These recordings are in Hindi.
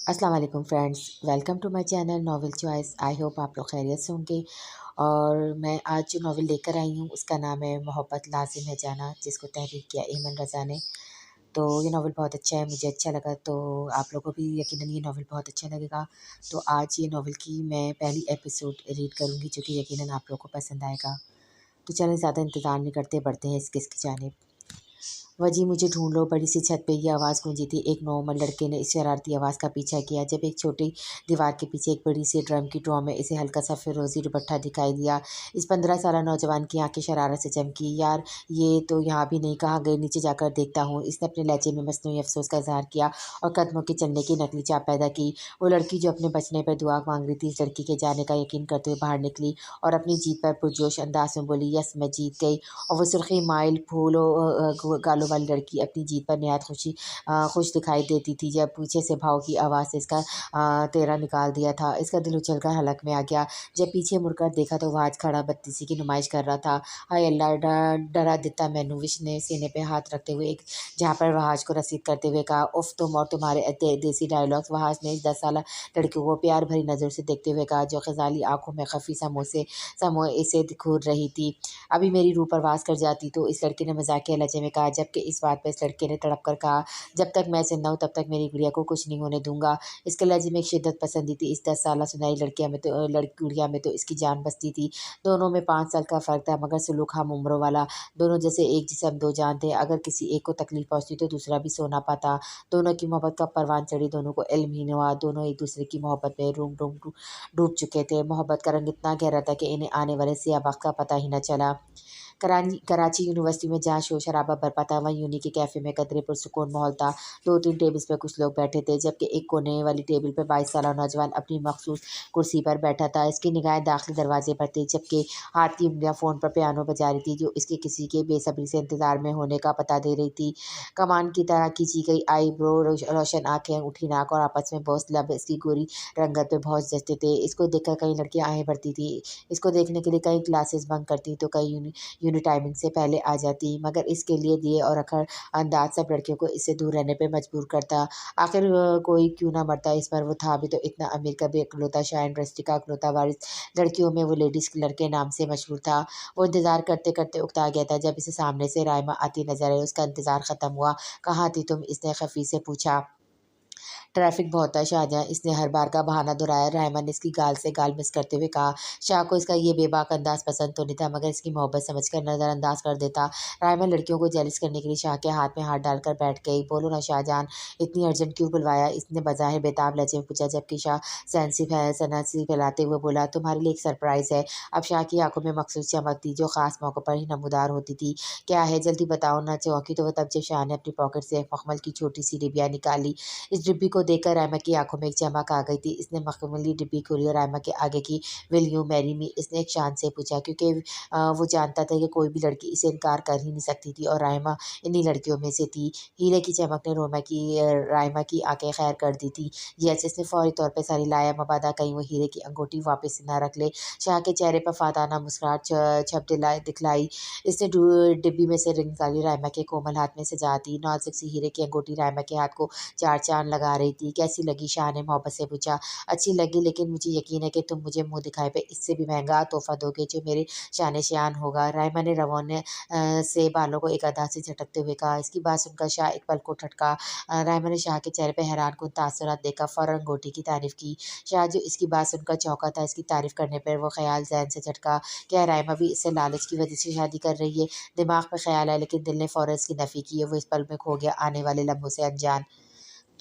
अस्सलाम वालेकुम friends, welcome to my channel novel choice. I hope आप लोग खैरियत से होंगे। और मैं आज जो नॉवेल लेकर आई हूँ उसका नाम है मोहब्बत लाजिम है जाना, जिसको तहरीर किया ईमन रज़ा ने। तो ये नॉवेल बहुत अच्छा है, मुझे अच्छा लगा, तो आप लोगों को भी यकीनन ये नॉवेल बहुत अच्छा लगेगा। तो आज ये नॉवेल की मैं पहली एपिसोड रीड करूँगी, जो कि यकीनन आप लोगों को पसंद आएगा। तो चलें ज़्यादा इंतज़ार नहीं करते, बढ़ते हैं इसकी जानिब। वजी मुझे ढूंढ लो, बड़ी सी छत पे ये आवाज़ गूंजी थी। एक नौमन लड़के ने इस शरारती आवाज़ का पीछा किया। जब एक छोटी दीवार के पीछे एक बड़ी सी ड्रम की ड्रॉ में इसे हल्का सा फिरोजी दुपट्टा दिखाई दिया। इस 15 साल नौजवान की आंखें शरारत से चमकी। यार, ये तो यहाँ भी नहीं, कहाँ गए, नीचे जाकर देखता हूँ। इसने अपने लहजे में मसनूई अफसोस का इजहार किया और कदमों के चलने की नकली चाप पैदा की। वो लड़की जो अपने बचने पर दुआ मांग रही थी, इस लड़की के जाने का यकीन करते हुए बाहर निकली और अपनी जीत पर पुरजोश अंदाज में बोली, यस मैं जीत गई। और वो सुर्खी माइल फूलों गालों वाली लड़की अपनी जीत पर नहायत खुश दिखाई देती थी, जब पीछे से भाव की आवाज़ से इसका तेरा निकाल दिया था। इसका दिल उछलकर हलक में आ गया। जब पीछे मुड़कर देखा तो वह आज खड़ा बत्तीसी की नुमाइश कर रहा था। हाय अल्लाह, डरा दिता मैनू। विश ने सीने पे हाथ रखते हुए एक जहाँ पर वहाज को रसीद करते हुए कहा, उफ तुम और तुम्हारे देसी डायलॉग्स। वहाज ने इस 10 साल लड़कियों को प्यार भरी नज़र से देखते हुए कहा, जो खजाली आंखों में खफी समोसे इसे घूर रही थी। अभी मेरी रूह परवास कर जाती। तो इस लड़के ने मजाकिया लहजे में कहा, जबकि इस बात पर इस लड़के ने तड़प कर कहा, जब तक मैं जिंदा हूँ तब तक मेरी गुड़िया को कुछ नहीं होने दूंगा। इसके लहजे में एक शिद्दत पसंदी थी। इस 10 साल सुनाई गुड़िया में तो इसकी जान बसती थी। दोनों में 5 साल का फ़र्क था, मगर सुलूक हम उम्रों वाला। दोनों जैसे एक जिस्म दो जान थे। अगर किसी एक को तकलीफ पहुंचती तो दूसरा भी सो ना पाता। दोनों की मोहब्बत का परवान चढ़ी, दोनों को इल्म ही नहीं हुआ। दोनों एक दूसरे की मोहब्बत में रूम डूब डूब चुके थे। मोहब्बत का रंग इतना गहरा था कि इन्हें आने वाले सियाह वक्त का पता ही न चला। कराची यूनिवर्सिटी में जहाँ शोर शराबा बरपा था, वहीं यूनी के कैफ़े में कदरे पुरसुकून माहौल था। 2-3 टेबल्स पर कुछ लोग बैठे थे, जबकि एक कोने वाली टेबल पर 22 साल नौजवान अपनी मखसूस कुर्सी पर बैठा था। इसकी निगाहें दाखिली दरवाजे पर थी, जबकि हाथ की उंगलियां फ़ोन पर पियानो बजा रही थी, जो इसके किसी के बेसब्री से इंतजार में होने का पता दे रही थी। कमान की तरह खींची गई आईब्रो, रोशन आंखें, उठी नाक और आपस में बोस लब इसकी गोरी रंगत पे बहुत जचते थे। इसको देखकर कई लड़कियां आहें भरती थी। इसको देखने के लिए कई क्लासेस बंक करती, तो कई यूनिट टाइमिंग से पहले आ जाती, मगर इसके लिए दिए और अखर अंदाज सब लड़कियों को इससे दूर रहने पे मजबूर करता। आखिर कोई क्यों ना मरता इस पर, वो था भी तो इतना अमीर, कभी इकलौता शाह इंडस्ट्री का इकलौता वारिस। लड़कियों में वो लेडीज किलर के नाम से मशहूर था। वो इंतजार करते करते उकता गया था। जब इसे सामने से रायमा आती नजर आई, उसका इंतजार खत्म हुआ। कहाँ थी तुम, इसने खफी से पूछा। ट्रैफिक बहुत है शाहजहाँ, इसने हर बार का बहाना दोहराया। रहमान ने इसकी गाल से गाल मिस करते हुए कहा, शाह को इसका ये बेबाक अंदाज पसंद तो नहीं था, मगर इसकी मोहब्बत समझकर नज़रअंदाज कर देता। रहमान लड़कियों को जेलिस करने के लिए शाह के हाथ में हाथ डालकर बैठ गई। बोलो ना शाहजहां, इतनी अर्जेंट क्यों बुलवाया, इसने बज़ाहिर बेताब लहजे में पूछा, जबकि शाह सनसी फैलाते हुए बोला, तुम्हारे लिए एक सरप्राइज़ है। अब शाह की आंखों में मखसूस चमक थी, जो खास मौक़ों पर ही नमूदार होती थी। क्या है, जल्दी बताओ ना। चौंकी तो वह तब, जब शाह ने अपनी पॉकेट से मखमल की छोटी सी डिबिया निकाली। इस डिब्बी को देखकर रायमा की आंखों में एक चमक आ गई थी। इसने मखमली डिब्बी खोली और रायमा के आगे की, विल यू मैरी मी, इसने एक शान से पूछा, क्योंकि वो जानता था कि कोई भी लड़की इसे इनकार कर ही नहीं सकती थी, और रायमा इन्हीं लड़कियों में से थी। हीरे की चमक ने रायमा की आंखें खैर कर दी थी। यस, इसने फौरी तौर पर सारी लाया, मबादा कहीं वो हीरे की अंगूठी वापस न रख ले। शाह के चेहरे पर फाताना मुस्कुराहट छप दिखलाई। इसने डिब्बी में से रिंग निकाली, रायमा के कोमल हाथ में सजा दी। नाजुक सी हीरे की अंगूठी रायमा के हाथ को चार चाँद लगा रही थी। कैसी लगी, शाह ने मोहब्बत से पूछा। अच्छी लगी, लेकिन मुझे यकीन है कि तुम मुझे मुँह दिखाए पे इससे भी महँगा तोहफ़ा दोगे, जो मेरे शान शान होगा। रायमा ने रवौने से बालों को एक अदा से झटकते हुए कहा। इसकी बात सुनकर शाह एक पल को ठटका। रायमा ने शाह के चेहरे पे हैरानकुन तासुरात देखा, फ़ौरन अंगूठी की तारीफ़ की। शाह जो इसकी बात सुनकर चौंका था, इसकी तारीफ़ करने पर वो ख़्याल ज़हन से झटका। क्या रायमा भी इससे लालच की वजह से शादी कर रही है? दिमाग में ख़्याल आया, लेकिन दिल ने फ़ौरन इसकी नफ़ी की है। वो इस पल में खो गया, आने वाले लम्हों से अनजान।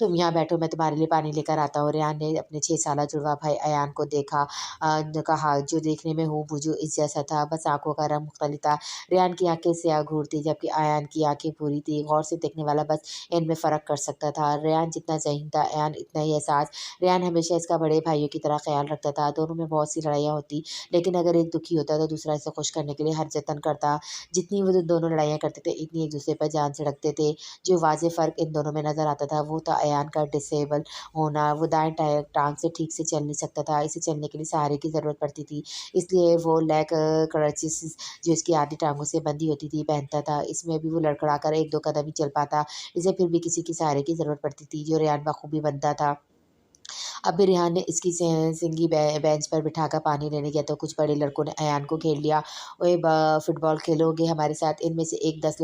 तुम यहाँ बैठो, मैं तुम्हारे लिए पानी लेकर आता हूँ। रेहान ने अपने 6 साल जुड़वा भाई अयान को देखा। ने कहा, जो देखने में हूबहू इस जैसा था, बस आंखों का रंग मुख्तलिफ था। रेहान की आंखें स्याह घूर थी, जबकि अयान की आंखें पूरी थी। गौर से देखने वाला बस इनमें फ़र्क कर सकता था। रेहान जितना ज़हीन था, अयान इतना ही एहसास। रेहान हमेशा इसका बड़े भाइयों की तरह ख्याल रखता था। दोनों में बहुत सी लड़ाइयाँ होती, लेकिन अगर एक दुखी होता तो दूसरा इसे खुश करने के लिए हर जतन करता। जितनी वो दोनों लड़ाइयाँ करते थे, इतनी एक दूसरे पर जान छिड़कते थे। जो वाज़ेह फ़र्क इन दोनों में नज़र आता था, वो था अयान का डिसेबल होना। वो दाएँ टाँग से ठीक से चल नहीं सकता था। इसे चलने के लिए सहारे की ज़रूरत पड़ती थी। इसलिए वो लेग क्रचेस, जो इसकी आधी टाँगों से बंधी होती थी, पहनता था। इसमें भी वो लड़खड़ा कर 1-2 कदम ही चल पाता। इसे फिर भी किसी के सहारे की ज़रूरत पड़ती थी, जो रेहान बखूबी बनता था। अब भी रेहान ने इसकी सिंगी बेंच पर बिठाकर पानी लेने गया तो कुछ बड़े लड़कों ने अयान को घेर लिया। ओए फुटबॉल खेलोगे हमारे साथ? इनमें से एक 10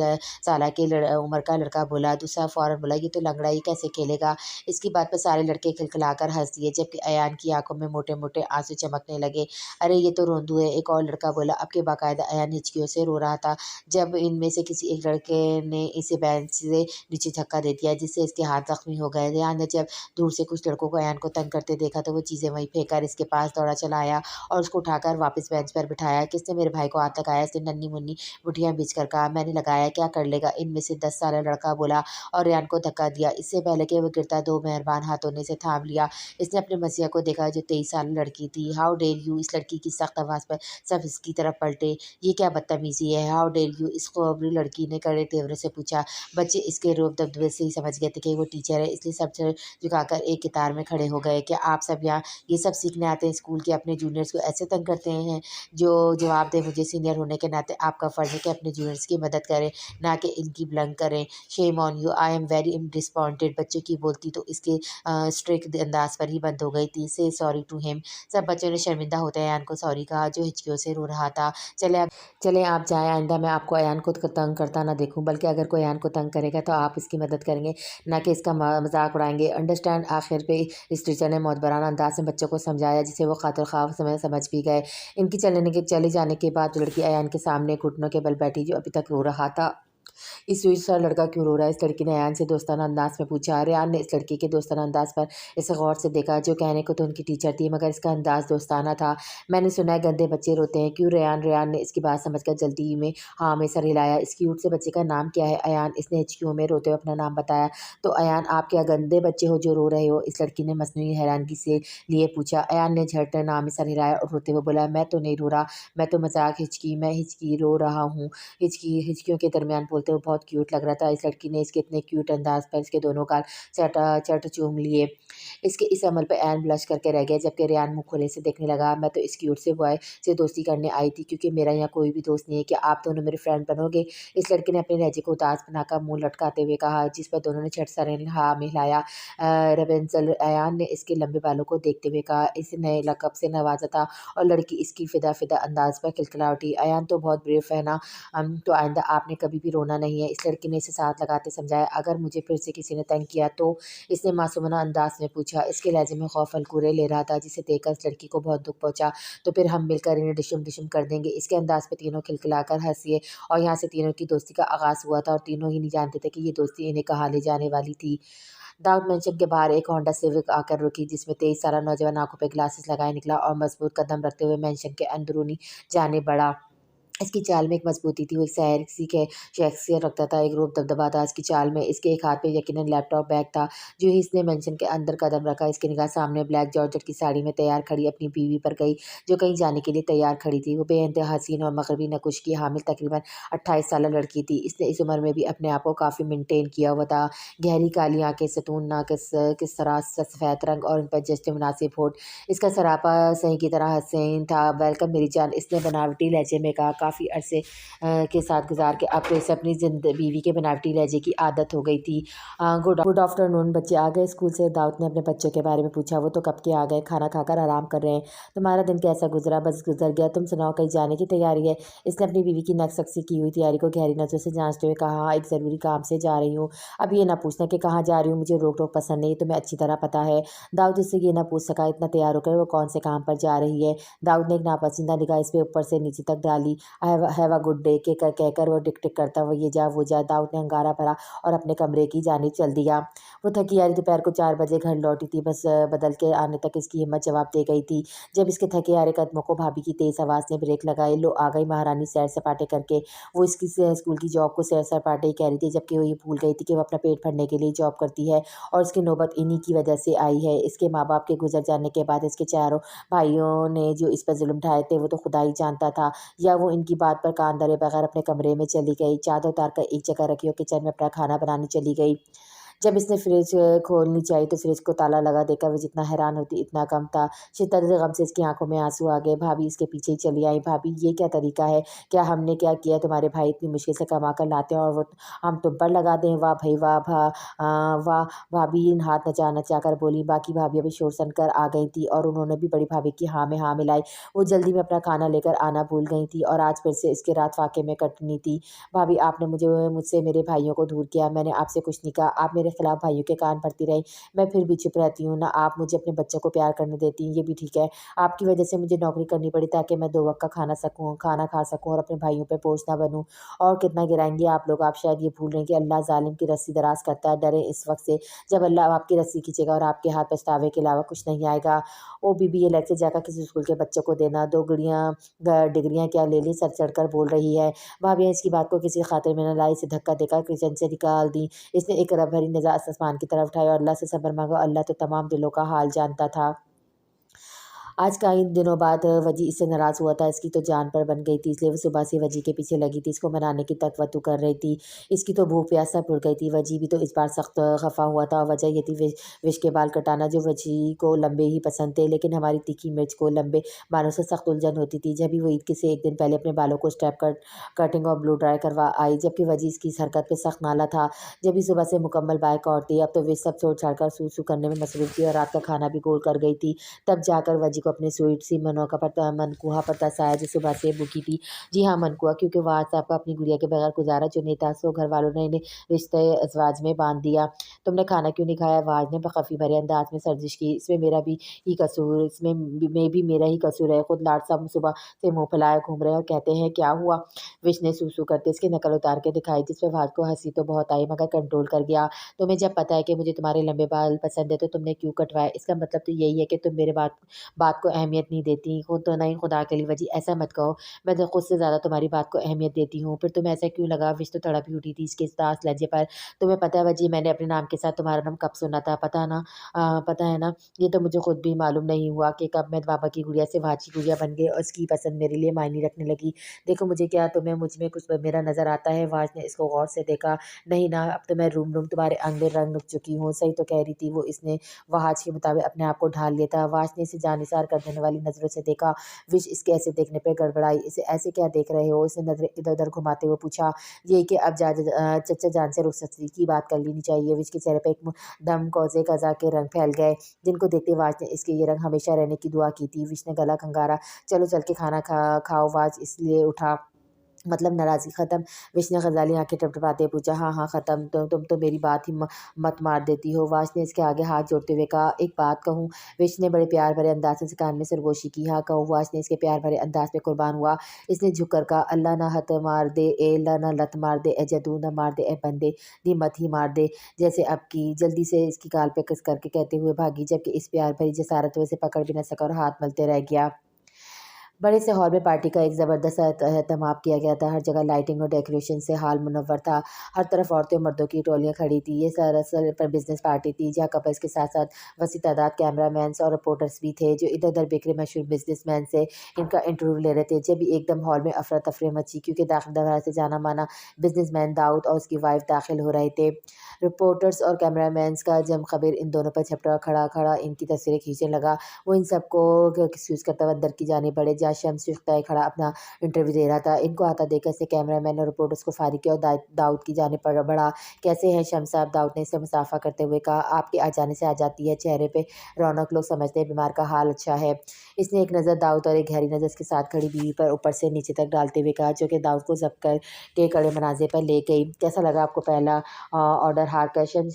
साल के उम्र का लड़का बोला। दूसरा फौरन बोला, ये तो लंगड़ा ही कैसे खेलेगा? इसकी बात पर सारे लड़के खिलखिलाकर हंस दिए, जबकि अयान की आंखों में मोटे मोटे आंसू चमकने लगे। अरे ये तो रोंदू है, एक और लड़का बोला। अब के बाकायदा अयान हिचकियों से रो रहा था जब इनमें से किसी एक लड़के ने इसे बेंच से नीचे धक्का दे दिया, जिससे इसके हाथ जख्मी हो गए। रेहान ने जब दूर से कुछ लड़कों को अयान को तंग करते देखा तो वो चीज़ें वहीं फेंक कर इसके पास दौड़ा चला आया और उसको उठाकर वापस बेंच पर बिठाया। किसने मेरे भाई को हाथ लगाया? इसने नन्ही मुन्नी मुठियां बीच कर कहा। मैंने लगाया, क्या कर लेगा? इनमें से 10 साल लड़का बोला और रेहान को धक्का दिया। इससे पहले कि वो गिरता, दो मेहरबान हाथों ने इसे थाम लिया। इसने अपने मसीहा को देखा जो 23 साल लड़की थी। How dare you? इस लड़की की सख्त आवाज़ पर सब इसकी तरफ पलटे। ये क्या बदतमीजी है? How dare you? इस खोबरी लड़की ने कड़े तेवरे से पूछा। बच्चे इसके रूप दबदबे से ही समझ गए थे कि वो टीचर है, इसलिए सब झुकाकर एक कतार में खड़े हो गए। क्या आप सब यहाँ ये सब सीखने आते हैं? स्कूल के अपने जूनियर्स को ऐसे तंग करते हैं? जो जवाब दे मुझे। सीनियर होने के नाते आपका फ़र्ज़ है कि अपने जूनियर्स की मदद करें, ना कि इनकी बुलंद करें। Shame on you, I am very disappointed. बच्चों की बोलती तो इसके स्ट्रिक्ट अंदाज पर ही बंद हो गई थी। से सॉरी टू हिम। सब बच्चों ने शर्मिंदा होते अयान को सॉरी कहा, जो हिचकियों से रो रहा था। चले आप जाएँ, आइंदा मैं आपको अयान को तंग करता ना देखूँ, बल्कि अगर कोई अयान को तंग करेगा तो आप इसकी मदद करेंगे, ना कि इसका मज़ाक उड़ाएँगे। अंडरस्टैंड? आखिर पे इस टीचर ने मोतबराना अंदाज में बच्चों को समझाया, जिसे वो खातिर ख्वाह समय समझ भी गए। इनकी चले जाने के बाद जो लड़की अयान के सामने घुटनों के बल बैठी, जो अभी तक रो रहा था। इस वजह से लड़का क्यों रो रहा है? इस लड़की ने अयान से दोस्ताना अंदाज में पूछा। रेहान ने इस लड़की के दोस्ताना अंदाज पर इसे गौर से देखा, जो कहने को तो उनकी टीचर थी, मगर इसका अंदाज दोस्ताना था। मैंने सुना है गंदे बच्चे रोते हैं, क्यों रेहान? रेहान ने इसकी बात समझकर जल्दी में हाँ में सर हिलाया। इस क्यूट से बच्चे का नाम क्या है? अयान। इसने हिचकियों में रोते हुए अपना नाम बताया। तो अयान, आप क्या गंदे बच्चे हो जो रो रहे हो? इस लड़की ने मसनूई हैरानगी से लिए पूछा। अयान ने झट नाम में सर हिलाया और रोते हुए बोला, मैं तो नहीं रो रहा, मैं तो मजाक हिचकी, मैं हिचकी रो रहा हूँ। हिचकियों के दरमियान बोलते हुए बहुत क्यूट लग रहा था। इस लड़की ने इसके इतने क्यूट अंदाज पर इसके दोनों गाल चट चूम लिए। इसके इस अमल पर ऐन ब्लश करके रह गया, जबकि रेहान मुँह खोले से देखने लगा। मैं तो इस क्यूट से बॉय से दोस्ती करने आई थी, क्योंकि मेरा यहाँ कोई भी दोस्त नहीं है। क्या आप दोनों मेरे फ्रेंड बनोगे? इस लड़की ने अपने लहजे को उदास बनाकर मुँह लटकाते हुए कहा, जिस पर दोनों ने झट सर हाँ में हिलाया। रवेंजल, अयान ने इसके लंबे बालों को देखते हुए कहा। इसे नए लक़ब से नवाजा था और लड़की इसकी फ़िदा फ़िदा अंदाज पर खिलखिला उठी। अयान तो बहुत ब्रेव है ना, तो आइंदा आपने कभी भी रोना नहीं है। इस लड़की ने इसे साथ लगाते समझाया। अगर मुझे फिर से किसी ने तंग किया तो? इसने मासूमाना अंदाज में पूछा। इसके लहजे में खौफ अलकुरे ले रहा था, जिसे देखकर इस लड़की को बहुत दुख पहुंचा। तो फिर हम मिलकर इन्हें डिशुम डिशुम कर देंगे। इसके अंदाज पे तीनों खिलखिलाकर हंसिए और यहाँ से तीनों की दोस्ती का आगाज़ हुआ था और तीनों ही नहीं जानते थे कि ये दोस्ती इन्हें कहाँ ले जाने वाली थी। दाऊद मेंशन के बाहर एक होंडा सिविक आकर रुकी, जिसमें 23 साल नौजवान आंखों पे ग्लासेस लगाए निकला और मजबूत कदम रखते हुए मेंशन के अंदरूनी जाने बढ़ा। इसकी चाल में एक मजबूती थी, वो एक सहरसी के शख्सियत रखता था, एक रूप दबदबा था इसकी चाल में। इसके एक हाथ पे यकीनन लैपटॉप बैग था। जो ही इसने मेंशन के अंदर कदम रखा, इसकी निगाह सामने ब्लैक जॉर्जेट की साड़ी में तैयार खड़ी अपनी बीवी पर गई, जो कहीं जाने के लिए तैयार खड़ी थी। वो बेइंतहा हसीन और मगरबी नकुश की हामिल तकरीबन 28 साल लड़की थी। इसने इस उम्र में भी अपने आप को काफ़ी मेंटेन किया हुआ था। गहरी काली आंखें, सतून नाक, किस तरह सफ़ेद रंग और उन पर जस्ट मुनासिब होठ। इसका सरापा सही की तरह हसीन था। वेलकम मेरी जान, इसने बनावटी लहजे में कहा। काफ़ी अरसे के साथ गुजार के अब तो इसे अपनी बीवी के बनावटी लहजे की आदत हो गई थी। गुड आफ्टरनून, बच्चे आ गए स्कूल से? दाऊद ने अपने बच्चों के बारे में पूछा। वो तो कब के आ गए, खाना खाकर आराम कर रहे हैं। तुम्हारा दिन कैसा गुजरा? बस गुजर गया। तुम सुनाओ, कहीं जाने की तैयारी है? इसने अपनी बीवी की नकसक्सी की हुई तैयारी को गहरी नज़रों से जांचते हुए कहा, हाँ, एक ज़रूरी काम से जा रही हूँ। अब ये ना पूछना कि कहाँ जा रही हूँ, मुझे रोक टोक पसंद नहीं, तुम्हें अच्छी तरह पता है। दाऊद इससे ये ना पूछ सका इतना तैयार होकर वो कौन से काम पर जा रही है। दाऊद ने एक नापसंदीदा निगाह इस पे ऊपर से नीचे तक डाली। हैव अ गुड डे के कहकर वो टिक टिक करता हुआ ये जा वो जा। दाऊद ने अंगारा भरा और अपने कमरे की जानिब चल दिया। वो थकी हारी दोपहर को 4 बजे घर लौटी थी। बस बदल के आने तक इसकी हिम्मत जवाब दे गई थी। जब इसके थके हारे कदमों को भाभी की तेज आवाज़ ने ब्रेक लगाई। लो आ गई महारानी सैर सपाटे करके। वो इसकी स्कूल की जॉब को सैर सपाटे ही कह रही थी, जबकि वो ये भूल गई थी कि वो अपना पेट भरने के लिए जॉब करती है और इसकी नौबत इन्हीं की वजह से आई है। इसके माँ बाप के गुजर जाने के बाद इसके चारों भाइयों ने जो इस पर जुल्म ढाए थे, वो तो खुदा ही जानता था, या वो इनकी बात पर कान धरे बगैर अपने कमरे में चली गई, चादर उतार कर एक जगह रखी और किचन में अपना खाना बनाने चली गई। जब इसने फ्रिज खोलनी चाहिए तो फ्रिज को ताला लगा देकर वो जितना हैरान होती इतना कम था। शिद्दत गम से इसकी आंखों में आंसू आ गए। भाभी इसके पीछे ही चली आई। भाभी ये क्या तरीका है? क्या हमने क्या किया? तुम्हारे भाई इतनी मुश्किल से कमा कर लाते हैं और वो हम तुम पर लगा दें? वाह भाई वाह वाह। भाभी हाथ नचा नचा कर बोली। बाकी भाभी अभी शोर सुनकर आ गई थी और उन्होंने भी बड़ी भाभी की हाँ में हाँ मिलाई। वो जल्दी में अपना खाना लेकर आना भूल गई थी और आज फिर से इसकी रात फाके में कटनी थी। भाभी आपने मुझसे मेरे भाइयों को दूर किया। मैंने आपसे कुछ नहीं कहा। आप मेरे खिलाफ भाइयों के कान भरती रही। मैं फिर भी चुप रहती हूँ। ना आप मुझे अपने बच्चों को प्यार करने देती हैं, ये भी ठीक है। आपकी वजह से मुझे नौकरी करनी पड़ी ताकि मैं 2 वक़्त का खाना खा सकूँ और अपने भाइयों पे बोझ ना बनूँ। और कितना गिराएँगे आप लोग? आप शायद ये भूल रहे हैं कि अल्लाह ज़ालिम की रस्सी दराज़ करता है। डरें इस वक़्त से जब अल्लाह आपकी रस्सी खींचेगा और आपके हाथ पछतावे के अलावा कुछ नहीं आएगा। ओ बीबी, ये लेक्चर जाकर किसी स्कूल के बच्चों को देना। 2 डिग्रियाँ क्या ले ली? सर चढ़कर बोल रही है। भाभी इसकी बात को किसी खातिर में न लाई। इसे धक्का देकर किचन से निकाल दी। इसने एक रब भरी निगाह आसमान की तरफ उठाई और अल्लाह से सब्र मांगा। अल्लाह तो तमाम दिलों का हाल जानता था। आज कई दिनों बाद वजी इससे नाराज़ हुआ था। इसकी तो जान पर बन गई थी, इसलिए वो सुबह से वजी के पीछे लगी थी। इसको मनाने की तकवतु कर रही थी। इसकी तो भूख प्यास सब भूल गई थी। वजी भी तो इस बार सख्त खफा हुआ था। वजह ये थी विश के बाल कटाना, जो वजी को लंबे ही पसंद थे, लेकिन हमारी तीखी मिर्च को लंबे बालों से सख्त उलझन होती थी। जब भी वो ईद के से एक दिन पहले अपने बालों को स्टेप कटिंग और ब्लो ड्राई करवा आई, जबकि वजी इसकी इस हरकत पर सख्त नाला था। जब भी सुबह से मुकम्मल बाइकआउट थी। अब तो विश सब छोड़ छाड़ कर सू करने में मसरूफ़ थी और रात का खाना भी गोल कर गई थी। तब जाकर वजी को अपनी स्वीट सी मनकुहा पर तरसाया जो सुबह से भूखी थी। जी हाँ, मनकुहा, क्योंकि वाज साहब का अपनी गुड़िया के बगैर गुजारा जो नहीं था, सो घर वालों ने इन्हें रिश्ते अज़वाज में बांध दिया। तुमने खाना क्यों नहीं खाया? वाज ने बखफ़ी भरे अंदाज में सर्जिश की। इसमें मेरा भी ही कसूर इसमें भी मेरा ही कसूर है। खुद लाड साहब सुबह से मुँह फैलाए घूम रहे हैं और कहते हैं क्या हुआ? विश ने सूसू करते इसकी नकल उतार के दिखाई, जिस पर वाज को हँसी तो बहुत आई मगर कंट्रोल कर गया। तुम्हें जब पता है कि मुझे तुम्हारे लंबे बाल पसंद है तो तुमने क्यों कटवाए? इसका मतलब तो यही है कि तुम मेरे बात को अहमियत नहीं देती। खुद तो नहीं, खुदा के लिए वजी ऐसा मत कहो। मैं तो खुद से ज़्यादा तुम्हारी बात को अहमियत देती हूँ। फिर तुम्हें ऐसा क्यों लगा? विश तो तड़प ही उठी थी इसके इस दास लहजे पर। तुम्हें पता है वजी, मैंने अपने नाम के साथ तुम्हारा नाम कब सुना था? पता है ना? ये तो मुझे खुद भी मालूम नहीं हुआ कि कब मैं बाबा की गुड़िया से वाज की गुड़िया बन गई और उसकी पसंद मेरे लिए मायने रखने लगी। देखो मुझे क्या, तुम्हें मुझ में कुछ मेरा नज़र आता है? वाज ने इसको गौर से देखा। नहीं ना, अब तो मैं रूम-रूम तुम्हारे अंग में रंग चुकी हूँ। सही तो कह रही थी वो। इसने वहाज के मुताबिक अपने आप को ढाल लिया था। वाज ने इसे जानिसार कर देने वाली नज़रों से देखा। विश इसके ऐसे देखने पे गड़बड़ाई। इसे ऐसे क्या देख रहे हो? इसने नज़रें इधर-उधर घुमाते हुए पूछा। ये कि अब चचा जान से रुखसती की बात कर लेनी चाहिए। विश के चेहरे पे एक दम कौज़े क़ज़ा के रंग फैल गए, जिनको देखते वाज ने इसके ये रंग हमेशा रहने की दुआ की थी। विश ने गला खंगारा। चलो चल के खाना खाओ। वाज इसलिए उठा। मतलब नाराज़गी ख़त्म? विश ने ग़ज़ाली आँखें टपटपाते पूछा। हाँ, हाँ, ख़त्म। तुम तो मेरी बात ही मत मार देती हो। वाज ने इसके आगे हाथ जोड़ते हुए कहा। एक बात कहूँ? विश ने बड़े प्यार भरे अंदाज़ से कान में सरगोशी की। हाँ कहो। वाज ने इसके प्यार भरे अंदाज़ में कुर्बान हुआ। इसने झुक कर कहा। अल्लाह ना हत मार दे, ए अल्लाह ना लत मार दे, ए जदू ना मार दे, ए बंदे दी मत ही मार दे। जैसे अब की। जल्दी से इसकी गाल पे किस करके कहते हुए भागी, जबकि इस प्यार भरी जसारत में इसे पकड़ भी न सका और हाथ मलते रह गया। बड़े से हॉल में पार्टी का एक ज़बरदस्त एहतमाम किया गया था। हर जगह लाइटिंग और डेकोरेशन से हॉल मुनव्वर था। हर तरफ औरतें और मर्दों की टोलियाँ खड़ी थी। ये दरअसल पर बिज़नेस पार्टी थी, जहाँ कपल्स के साथ-साथ वसी तादाद कैमरामैन्स और रिपोर्टर्स भी थे, जो इधर-उधर बिखरे मशहूर बिज़नेसमैन से इनका इंटरव्यू ले रहे थे। जब एकदम हॉल में अफरा-तफरी मची, क्योंकि दाखिल दरवाज़े से जाना-माना बिज़नेसमैन दाऊद और उसकी वाइफ दाखिल हो रहे थे। रिपोर्टर्स और कैमरामैन्स का जम-ख़बीर इन दोनों पर झपटा खड़ा-खड़ा इनकी तस्वीरें खींचने लगा। वो इन सबको एक्सक्यूज़ करता हुआ अंदर की जानिब बढ़े, जहाँ शम्स सुख्ताए खड़ा अपना इंटरव्यू दे रहा था। इनको आता देखकर इसने कैमरामैन और रिपोर्टर्स को फारिग किया और दाऊद की जानिब बढ़ा। कैसे हैं शम्स साहब? दाऊद ने इससे मुसाफ़ा करते हुए कहा। आपके आ जाने से आ जाती है चेहरे पे रौनक, लोग समझते हैं बीमार का हाल अच्छा है। इसने एक नज़र दाऊद और एक गहरी नज़र इसके साथ खड़ी बीवी पर ऊपर से नीचे तक डालते हुए कहा, जो कि दाऊद को ज़ब्त कर के कड़े मनाज़े पर ले गई। कैसा लगा आपको पहला ऑर्डर? हार शम्स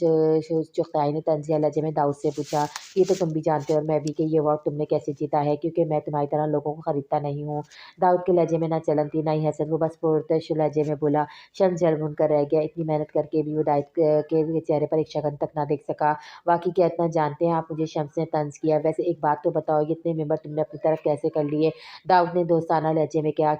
चुग़ताई ने तंज़िया लहजे में दाऊद से पूछा। ये तो तुम भी जानते हो और मैं भी कि ये अवार्ड तुमने कैसे जीता है, क्योंकि मैं तुम्हारी तरह लोगों को खरीदता नहीं हूँ। दाऊद के लहजे में ना जलन थी, ना ही हसद। वो बस पुरतश लहजे में बोला। शम्स जल-भुन कर रह गया। इतनी मेहनत करके भी वो दाऊद के चेहरे पर एक शकन तक ना देख सका। वाक़ई क्या इतना जानते हैं आप मुझे? शम्स ने तंज़ किया। वैसे एक बात तो बताओ, ये इतने मेंबर तुमने अपनी तरफ कैसे कर लिए? दाऊद ने दोस्ताना लहजे में कहा।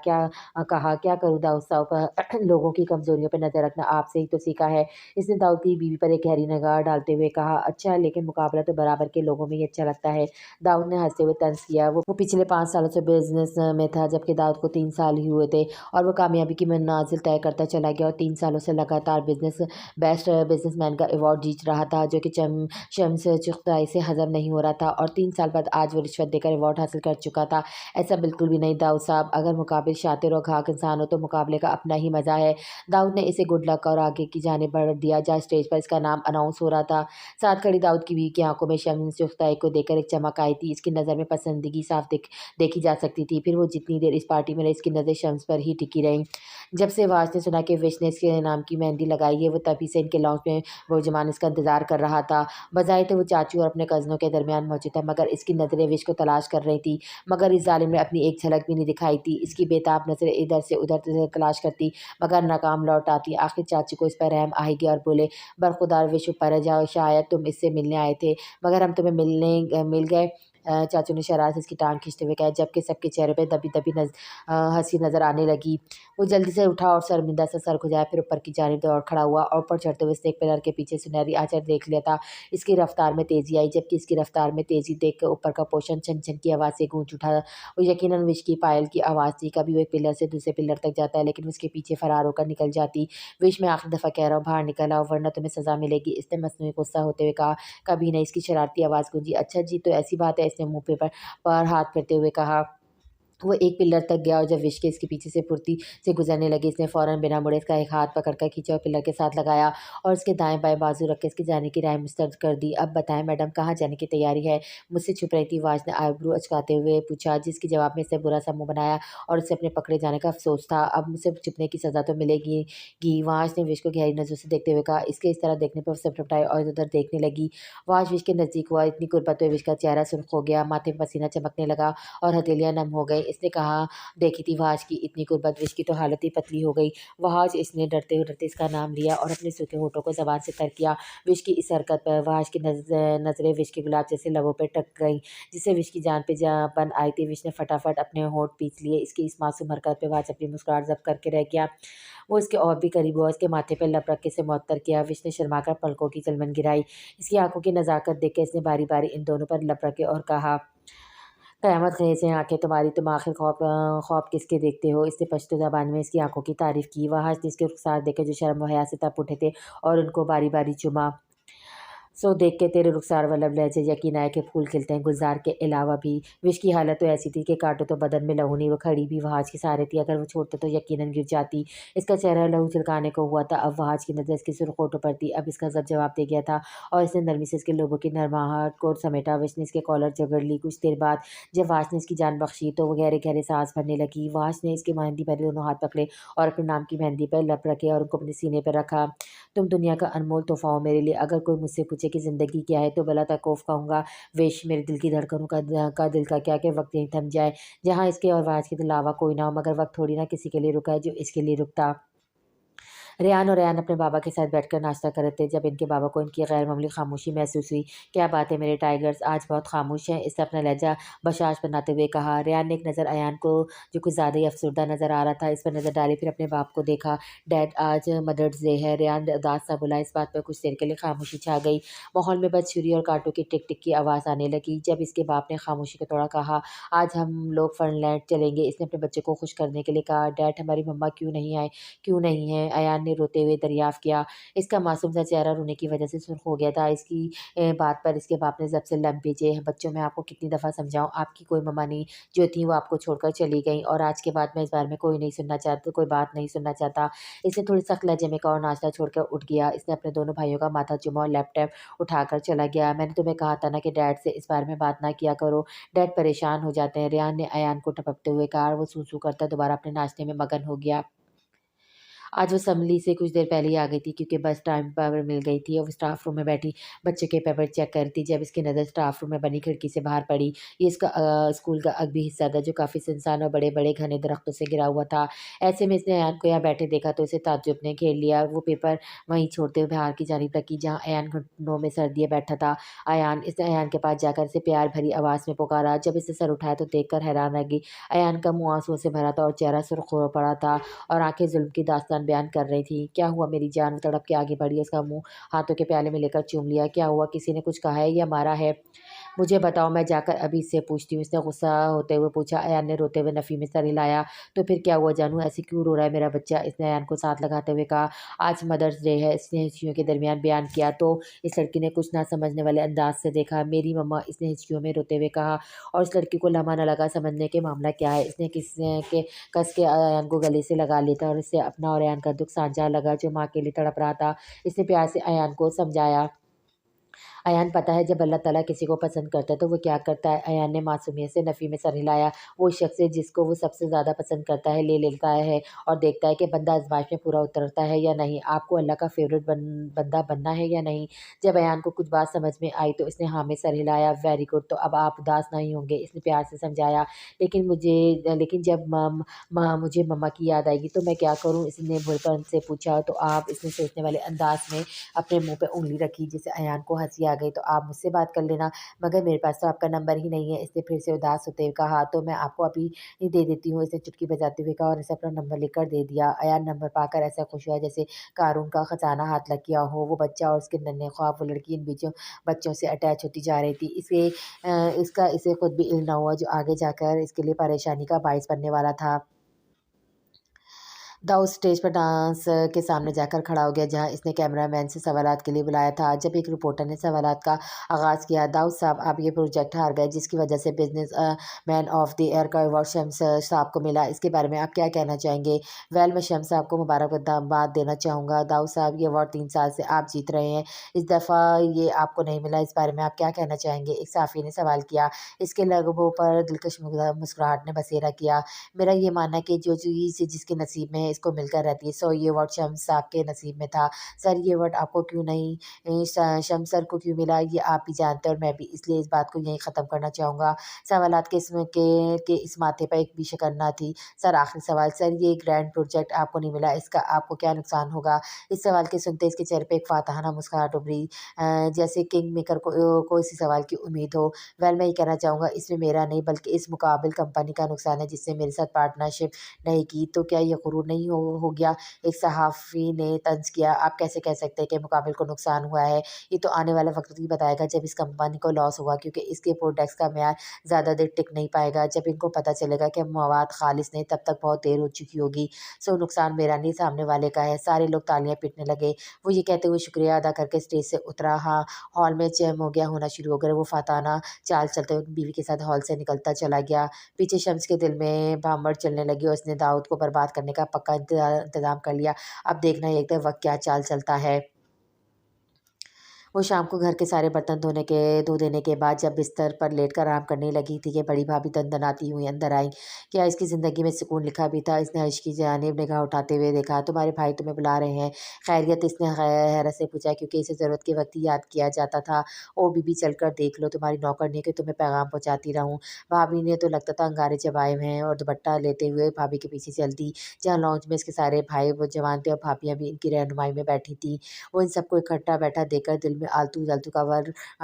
क्या करूँ दाऊद साहब? लोगों की कमज़ोरियों पे नज़र रखना आपसे ही तो सीखा है। इसने दाऊद की बीवी पर एक गहरी निगाह डालते हुए कहा। अच्छा, लेकिन मुकाबला तो बराबर के लोगों में ही अच्छा लगता है। दाऊद ने हँसते हुए तंज़ किया। वो पिछले 5 सालों से बिज़नेस में था, जबकि दाऊद को 3 साल ही हुए थे और वो कामयाबी की मंज़िल तय करता चला गया और 3 सालों से लगातार बेस्ट बिज़नेसमैन का अवार्ड जीत रहा था, जो कि शम्स चुगताई से हज़म नहीं हो रहा था और 3 साल बाद आज वो रिश्वत देकर अवार्ड हासिल कर चुका था। ऐसा बिल्कुल भी नहीं दाऊद साहब, अगर मुकाबिल शातिर और घाक इंसान हो तो मुकाबले का अपना ही मज़ा है। दाऊद ने इसे गुड लक और आगे की जानिब बढ़ दिया। जहाँ स्टेज पर इसका नाम अनाउंस हो रहा था, साथ खड़ी दाऊद की बीवी की आंखों में शम्स चुगताई को देखकर एक चमक आई थी। इसकी नज़र में पसंदीदा साफ देखी जा सकती थी। फिर वो जितनी देर इस पार्टी में रही, इसकी नज़र शम्स पर ही टिकी रही। जब से वाज ने सुना कि विश ने इसके नाम की मेहंदी लगाई है, वो तभी से इनके लॉन्च में बुरजमान इसका इंतज़ार कर रहा था। बजाए तो वो चाचू और अपने कज़नों के दरमियान मौजूद था, मगर इसकी नज़रें विश को तलाश कर रही थी। मगर इस ज़ालिम ने अपनी एक झलक भी नहीं दिखाई थी। इसकी बेताब नज़रें इधर से उधर से तलाश करती, मगर नाकाम लौट आती। आखिर चाचू को इस पर रहम आ गया और बोले, बरखुदार विश ऊपर जाओ, शायद तुम इससे मिलने आए थे, मगर हम तुम्हें मिल गए। चाचू ने शरारत से इसकी टांग खींचते हुए कहा, जबकि सबके चेहरे पे दबी दबी हंसी नज़र आने लगी। वो जल्दी से उठा और शर्मिंदा सा सर खुजाया, फिर ऊपर की जानिब दौड़ खड़ा हुआ और ऊपर चढ़ते हुए उसने एक पिलर के पीछे सुनहरी आंचल देख लिया था। इसकी रफ्तार में तेज़ी आई, जबकि इसकी रफ्तार में तेज़ी देख कर ऊपर का पोर्शन छन छन की आवाज़ से गूंज उठा। वो यकीनन विश की पायल की आवाज़ थी। कभी वो एक पिलर से दूसरे पिलर तक जाता है, लेकिन उसके पीछे फरार होकर निकल जाती। विश, मैं आखिरी दफ़ा कह रहा हूँ, बाहर निकल आओ वरना तुम्हें सज़ा मिलेगी, इसने मसनूई गुस्सा होते हुए कहा। कभी नहीं, इसकी शरारती आवाज़ गूंजी। अच्छा जी, तो ऐसी बात है, इसने मुँह पर हाथ फेरते हुए कहा। वो एक पिलर तक गया और जब विश के इसके पीछे से फुर्ती से गुजरने लगी, इसने फ़ौरन बिना मुड़े इसका एक हाथ पकड़कर खींचा और पिलर के साथ लगाया और इसके दाएं-बाएं बाजू रख के इसके जाने की राह मुस्तरद कर दी। अब बताएं मैडम, कहाँ जाने की तैयारी है? मुझसे छुप रही थी, वाज ने आईब्रो अचकाते हुए पूछा, जिसके जवाब में इसने बुरा सा मुँह बनाया और उसे अपने पकड़े जाने का अफ़सोस था। अब मुझसे छुपने की सज़ा तो मिलेगी ही। वाज ने विश को गहरी नज़रों से देखते हुए कहा। इसके इस तरह देखने पर उसे लपटाई और इधर-उधर देखने लगी। वाज विश के नज़दीक हुआ, इतनी कुर्बत में विश का चेहरा सुर्ख हो गया, माथे में पसीना चमकने लगा और हथेलियाँ नम हो गई। इसने कहा, देखी थी वहाज की इतनी गुर्बत, विश की तो हालत ही पतली हो गई। वहाज, इसने डरते डरते इसका नाम लिया और अपने सूखे होठों को ज़बान से तर किया। विश की इस हरकत पर वहाज की नज़रें विश के गुलाब जैसे लबों पर टक गईं, जिससे विश की जान पे जान आई थी। विश ने फटाफट अपने होठ पीस लिए। इसकी इस मासूम हरकत पे वहाज अपनी मुस्कुराहट ज़ब्त करके रह गया। वो इसके और भी करीब हुआ, इसके माथे पर लब रख के इसे मुअत्तर किया। विश ने शर्माकर पलकों की चलमन गिराई। इसकी आंखों की नज़ाकत देख के इसने बारी बारी इन दोनों पर लब रखे और कहा, कयामत ख़ेज़ हैं आँखें तुम्हारी, तुम आखिर ख़्वाब किसके देखते हो? इसने पश्तो ज़बान में इसकी आँखों की तारीफ़ की। वहाज ने इसके रुख़सार देखे जो शर्म व हया से तप उठे थे और उनको बारी बारी चूमा। सो देख के तेरे रुखसार वल्लभ लहजे यकीन आया कि फूल खिलते हैं गुलजार के अलावा भी। विश की हालत तो ऐसी थी कि काटो तो बदन में लहू नहीं। वो खड़ी भी वहाज के सहारे थी, अगर वो छोड़ते तो यकीनन गिर जाती। इसका चेहरा लहू छिलकाने को हुआ था। अब वहाज की नज़र इसकी सुर्ख होठों पर थी। अब इसका सब जवाब दे गया था और इसने नरमी से इसके लोगों की नरमाहट को समेटा। विश ने इसके कॉलर जगड़ ली। कुछ देर बाद जब वाज ने इसकी जान बख्शी तो वो गहरे गहरे सांस भरने लगी। वाज ने इसकी मेहंदी भरे दोनों हाथ पकड़े और अपने नाम की मेहंदी पर लप रखे और उनको अपने सीने पर रखा। तुम दुनिया का अनमोल तोहफ़ा हो मेरे लिए। अगर कोई मुझसे पूछे कि ज़िंदगी क्या है तो भला तकौफ़ कहूँगा। विश, मेरे दिल की धड़कनों का दिल का क्या कि वक़्त यहीं थम जाए, जहाँ इसके और वाज के अलावा कोई ना हो। मगर वक़्त थोड़ी ना किसी के लिए रुका है जो इसके लिए रुकता। रेहान और अयान अपने बाबा के साथ बैठकर नाश्ता कर रहे थे जब इनके बाबा को इनकी गैर मामूली खामोशी महसूस हुई। क्या बात है मेरे टाइगर्स, आज बहुत खामोश हैं? इसने अपना लहजा बशाश बनाते हुए कहा। रेहान ने एक नज़र अयान को, जो कुछ ज़्यादा ही अफसरदा नज़र आ रहा था, इस पर नज़र डाली, फिर अपने बाप को देखा। डैड, आज मदर्स डे है। रेहान उदास सा बोला। इस बात पर कुछ देर के लिए खामोशी छा गई। माहौल में बस छुरी और कांटों की टिक टिक की आवाज़ आने लगी। जब इसके बाप ने खामोशी को तोड़ा, कहा, आज हम लोग फनलैंड चलेंगे। इसने अपने बच्चे को खुश करने के लिए कहा। डैड, हमारी मम्मा क्यों नहीं आए? क्यों नहीं है? अयान ने रोते हुए दरियाफ़्त किया। इसका मासूम सा चेहरा रोने की वजह से सुर्ख हो गया था। इसकी बात पर इसके बाप ने ज़ब्त से लब भेजे। बच्चों, मैं आपको कितनी दफ़ा समझाऊँ, आपकी कोई मम्मा नहीं, जो थी वो आपको छोड़कर चली गईं और आज के बाद मैं इस बारे में कोई बात नहीं सुनना चाहता। इसने थोड़ी सख्त लहजे में कहा और नाश्ता छोड़कर उठ गया। इसने अपने दोनों भाइयों का माथा चूमा और लैपटॉप उठाकर चला गया। मैंने तुम्हें कहा था ना कि डैड से इस बारे में बात ना किया करो, डैड परेशान हो जाते हैं। रेहान ने अयान को टपकते हुए कहा और वो सूं-सूं करता दोबारा अपने नाश्ते में मगन हो गया। आज वो असेंबली से कुछ देर पहले ही आ गई थी क्योंकि बस टाइम पर मिल गई थी और वो स्टाफ रूम में बैठी बच्चे के पेपर चेक कर रही थी जब इसकी नज़र स्टाफ रूम में बनी खिड़की से बाहर पड़ी। ये इसका स्कूल का अगबी हिस्सा था जो काफ़ी सुनसान और बड़े-बड़े घने दरख्तों से घिरा हुआ था। ऐसे में इसने अयान को यहाँ बैठे देखा तो इसे ताज्जुब ने घेर लिया। वो पेपर वहीं छोड़ते हुए बाहर की जानिब तकी जहाँ अयान घुटनों में सर दिए बैठा था। इसने अयान के पास जाकर इसे प्यार भरी आवाज़ में पुकारा। जब इसने सर उठाया तो देखकर हैरान रह गई। अयान का मुँह आँसुओं से भरा था और चेहरा सुर्ख हो पड़ा था और आँखें ज़ुल्म की दास्तान बयान कर रही थी। क्या हुआ मेरी जान? वो तड़प के आगे बढ़ी, उसका मुँह हाथों के प्याले में लेकर चूम लिया। क्या हुआ? किसी ने कुछ कहा है या मारा है? मुझे बताओ, मैं जाकर अभी इससे पूछती हूँ। इसने गुस्सा होते हुए पूछा। अयान ने रोते हुए नफ़ी में सर हिलाया। तो फिर क्या हुआ जानू, ऐसे क्यों रो रहा है मेरा बच्चा? इसने अयान को साथ लगाते हुए कहा। आज मदर्स डे है, इसने हिचकियों के दरमियान बयान किया। तो इस लड़की ने कुछ ना समझने वाले अंदाज से देखा। मेरी मम्मा, इसने हिचकियों में रोते हुए कहा। और इस लड़की को लम्हा न लगा समझने के मामला क्या है। इसने कस के अयान को गले से लगा लिया था और इससे अपना और अयान का दुख साझा लगा, जो माँ के लिए तड़प रहा था। इसने प्यार से अयान को समझाया। अयान, पता है जब अल्लाह ताला किसी को पसंद करता है तो वो क्या करता है? अयान ने मासूमियत से नफ़ी में सर हिलाया। वो शख्स है जिसको वो सबसे ज़्यादा पसंद करता है, ले लेता है और देखता है कि बंदा आज़माइश में पूरा उतरता है या नहीं। आपको अल्लाह का फ़ेवरेट बंदा बनना है या नहीं? जब अयान को कुछ बात समझ में आई तो इसने हाँ में सर हिलाया। वेरी गुड, तो अब आप उदास नहीं होंगे, इसने प्यार से समझाया। लेकिन जब मुझे मम्मा की याद आएगी तो मैं क्या करूँ? इसने भुलपन से पूछा। तो आप, इसने सोचने वाले अंदाज में अपने मुँह पे उँगली रखी, जिससे अयान को हँसी आ गई। तो आप मुझसे बात कर लेना, मगर मेरे पास तो आपका नंबर ही नहीं है। इसने फिर से उदास होते हुए कहा। तो मैं आपको अभी ही दे देती हूँ, इसने चुटकी बजाते हुए कहा और इसे अपना नंबर लिखकर दे दिया। अयान नंबर पाकर ऐसा खुश हुआ जैसे कारून का खजाना हाथ लग गया हो। वो बच्चा और उसके नन्हे ख्वाब, वो लड़की इन बीचों बच्चों से अटैच होती जा रही थी। इसे खुद भी इल्म ना हुआ, जो आगे जाकर इसके लिए परेशानी का बायस बनने वाला था। दाऊद स्टेज पर डांस के सामने जाकर खड़ा हो गया, जहां इसने कैमरामैन से सवालात के लिए बुलाया था। जब एक रिपोर्टर ने सवालात का आगाज़ किया, दाऊद साहब, आप ये प्रोजेक्ट हार गए, जिसकी वजह से business man of the year का अवार्ड शम्स साहब को मिला। इसके बारे में आप क्या कहना चाहेंगे? वेल, मैं शम्स साहब को मुबारकबाद देना चाहूँगा। दाऊद साहब, ये अवार्ड 3 साल से आप जीत रहे हैं, इस दफ़ा ये आपको नहीं मिला, इस बारे में आप क्या कहना चाहेंगे? एक साफ़ी ने सवाल किया। इसके लबों पर दिलकश मुस्कुराहट ने बसेरा किया। मेरा ये मानना है कि जो चीज़ जिसके नसीब में है, इसको मिलकर रहती है। सो ये अवार्ड शम्स साहब के नसीब में था। सर, ये अवार्ड आपको क्यों नहीं, शम्स सर को क्यों मिला, ये आप भी जानते हैं और मैं भी, इसलिए इस बात को यहीं ख़त्म करना चाहूँगा। सवालात के इस माथे पर एक भी शिकन ना थी। सर, आखिरी सवाल, सर ये ग्रैंड प्रोजेक्ट आपको नहीं मिला, इसका आपको क्या नुकसान होगा? इस सवाल के सुनते इसके चेहरे पे एक फातहाना मुस्कुराहट उभरी, जैसे किंग मेकर को इसी सवाल की उम्मीद हो। वेल, मैं ये कहना चाहूँगा, इसमें मेरा नहीं बल्कि इस मुकाबिल कंपनी का नुकसान है, जिसने मेरे साथ पार्टनरशिप नहीं की। तो क्या ये गुरूर नहीं हो गया? एक सहाफ़ी ने तंज़ किया। आप कैसे कह सकते हैं कि मुकाबिल को नुकसान हुआ है? ये तो आने वाला वक़्त ही बताएगा, जब इस कंपनी को लॉस होगा, क्योंकि इसके प्रोडक्ट्स का मेयार ज़्यादा देर टिक नहीं पाएगा। जब इनको पता चलेगा कि मवाद ख़ालिस नहीं, तब तक बहुत देर हो चुकी होगी। सो नुकसान मेरा नहीं, सामने वाले का है। सारे लोग तालियाँ पीटने लगे। वो ये कहते हुए शुक्रिया अदा करके स्टेज से उतरा। हाँ, हॉल में जैम हो गया, होना शुरू हो गया। वो फाताना चाल चलते हुए बीवी के साथ हॉल से निकलता चला गया। पीछे शम्स के दिल में भांबड़ चलने लगी और उसने दाऊद को बर्बाद करने का पक्का इंतज़ाम कर लिया। अब देखना ही एक वक़्त क्या चाल चलता है। वो शाम को घर के सारे बर्तन धो देने के बाद जब बिस्तर पर लेटकर आराम करने लगी थी कि बड़ी भाभी दनदनाती हुई अंदर आई। क्या इसकी ज़िंदगी में सुकून लिखा भी था? इसने अर्श की जानिब निगाह उठाते हुए देखा। तुम्हारे भाई तुम्हें बुला रहे हैं। खैरियत? इसने हैरत से पूछा, क्योंकि इसे ज़रूरत के वक्त ही याद किया जाता था। ओ बीबी, चलकर देख लो, तुम्हारी नौकर नहीं कि तुम्हें पैगाम पहुँचाती रहूँ। भाभी ने तो लगता था अंगारे चबाए हुए हैं और दुपट्टा लेते हुए भाभी के पीछे चलती। जहाँ लॉन्च में इसके सारे भाई वो जवान थे और भाभियाँ भी इनकी रहनुमाई में बैठी थीं। वो इन सबको इकट्ठा बैठा देखकर दिल में आलतू-फालतू का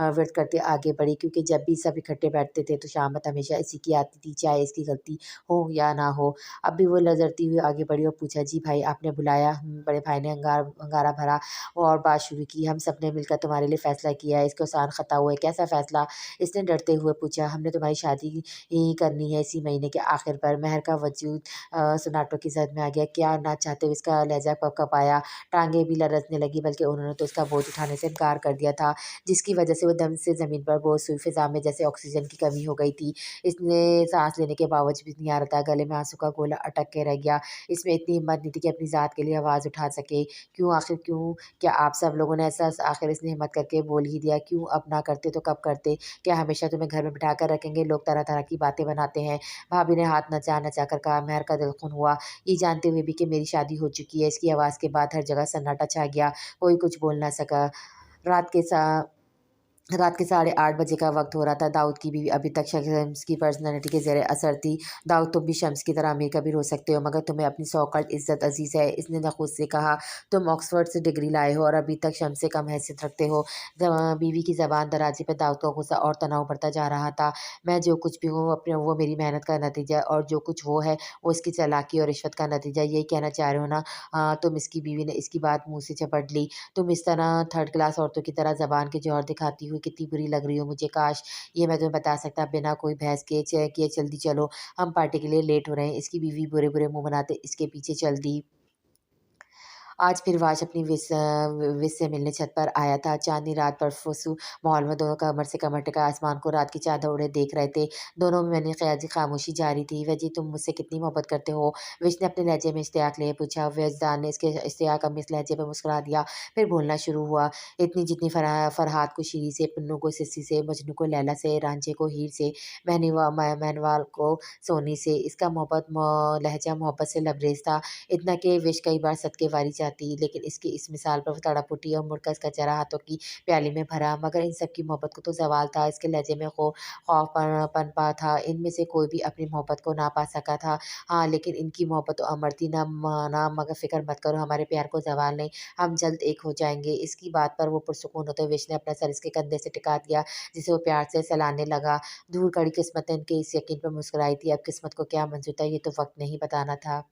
व्यर्थ करते आगे बढ़ी, क्योंकि जब भी सब इकट्ठे बैठते थे तो शामत हमेशा इसी की आती थी, चाहे इसकी गलती हो या ना हो। अब भी वो लज़रती हुई आगे बढ़ी और पूछा, जी भाई, आपने बुलाया? बड़े भाई ने अंगारा भरा और बात शुरू की। हम सब ने मिलकर तुम्हारे लिए फ़ैसला किया है, इसको आसान ख़ता हुआ है। कैसा फ़ैसला? इसने डरते हुए पूछा। हमने तुम्हारी शादी ही करनी है इसी महीने के आखिर पर। महर का वजूद सन्नाटों की ज़द में आ गया। क्या ना चाहते हुए इसका लहज़ा कँपाया। टाँगें भी लरज़ने लगीं, बल्कि उन्होंने तो उसका बोझ उठाने से इनकार कर दिया था, जिसकी वजह से वो दम से ज़मीन पर बोझ हुई। फ़िज़ा में जैसे ऑक्सीजन की कमी हो गई थी। इसने साँस लेने के बावजूद भी नहीं आ रहा था, गले में आँसू का गोला अटक के रह गया। इसमें इतनी हिम्मत नहीं थी कि अपनी ज़ात के लिए आवाज़ उठा सके। क्यों आखिर क्यों? क्या आप सब लोगों ने ऐसा आखिर इसने हिम्मत करके बोल ही दिया। क्यों? अब ना करते तो कब करते? क्या हमेशा तुम्हें घर में बिठा कर रखेंगे? लोग तरह-तरह की बातें बनाते हैं। भाभी ने हाथ नचा-नचा कर कहा। महर का दिल खून हुआ, ये जानते हुए भी कि मेरी शादी हो चुकी है। इसकी आवाज़ के बाद हर जगह सन्नाटा छा गया। कोई कुछ बोल ना सका। रात के सा रात के 8:30 बजे का वक़्त हो रहा था। दाऊद की बीवी अभी तक शम्स की पर्सनैलिटी के ज़ेरे असर थी। दाऊद, तुम भी शम्स की तरह अमीर कबीर हो सकते हो, मगर तुम्हें अपनी सौ कल्ट इज़्ज़त अज़ीज़ है। इसने नखुद से कहा। तुम ऑक्सफ़ोर्ड से डिग्री लाए हो और अभी तक शम्स से कम हैसियत रखते हो। बीवी की ज़बान दराज़ी पर दाऊद का गुस्सा और तनाव बढ़ता जा रहा था। मैं जो कुछ भी हूँ वो मेरी मेहनत का नतीजा है, और जो कुछ वो है वो इसकी चालाकी और रिश्वत का नतीजा है। यही कहना चाह रहे हो ना? तुम इसकी बीवी ने इसकी बात मुँह से झपट ली। तुम इस तरह थर्ड क्लास औरतों की तरह ज़बान के जौहर दिखाती हुई कितनी बुरी लग रही हो मुझे, काश ये मैं तुम्हें बता सकता बिना कोई बहस किए जल्दी चलो, हम पार्टी के लिए लेट हो रहे हैं। इसकी बीवी बुरे-बुरे मुँह बनाते इसके पीछे चल दी। आज फिर वाश अपनी विश से मिलने छत पर आया था। चाँदनी रात पर फुसू माहौल में दोनों कमर से कमर टिका आसमान को रात की चादर ओढ़े देख रहे थे। दोनों में मैंने क़याजी खामोशी जारी थी। "वजी तुम मुझसे कितनी मोहब्बत करते हो?" विश ने अपने लहजे में इश्तियाक लिए पूछा। वजदान ने इसके इश्तियाक अम्मी इस लहजे पे मुस्कुरा दिया। फिर बोलना शुरू हुआ। इतनी जितनी फरहाद को शीरी से, पुन्नू को सिस्सी से, मजनू को लैला से, रांझे को हीर से, महनवाल को सोनी से। इसका लहजा मोहब्बत से लबरेज़ था। इतना कि विश कई बार सदके वारी जाती, लेकिन इसकी इस मिसाल पर वो तड़प उठी और मुड़कर इसका चेहरा हाथों की प्याली में भरा। मगर इन सब की मोहब्बत को तो ज़वाल था। इसके लहजे में खौफ पनपा था। इनमें से कोई भी अपनी मोहब्बत को ना पा सका था। हाँ, लेकिन इनकी मोहब्बत तो अमर थी। ना मगर फ़िक्र मत करो, हमारे प्यार को ज़वाल नहीं, हम जल्द एक हो जाएँगे। इसकी बात पर वो पुरसुकून होते हुए विश ने अपना सर इसके कंधे से टिका दिया, जिसे वो प्यार से सहलाने लगा। दूर खड़ी किस्मतें इनके इस यकीन पर मुस्कुराई थी। अब किस्मत को क्या मंज़ूर था, ये तो वक़्त नहीं बताना था।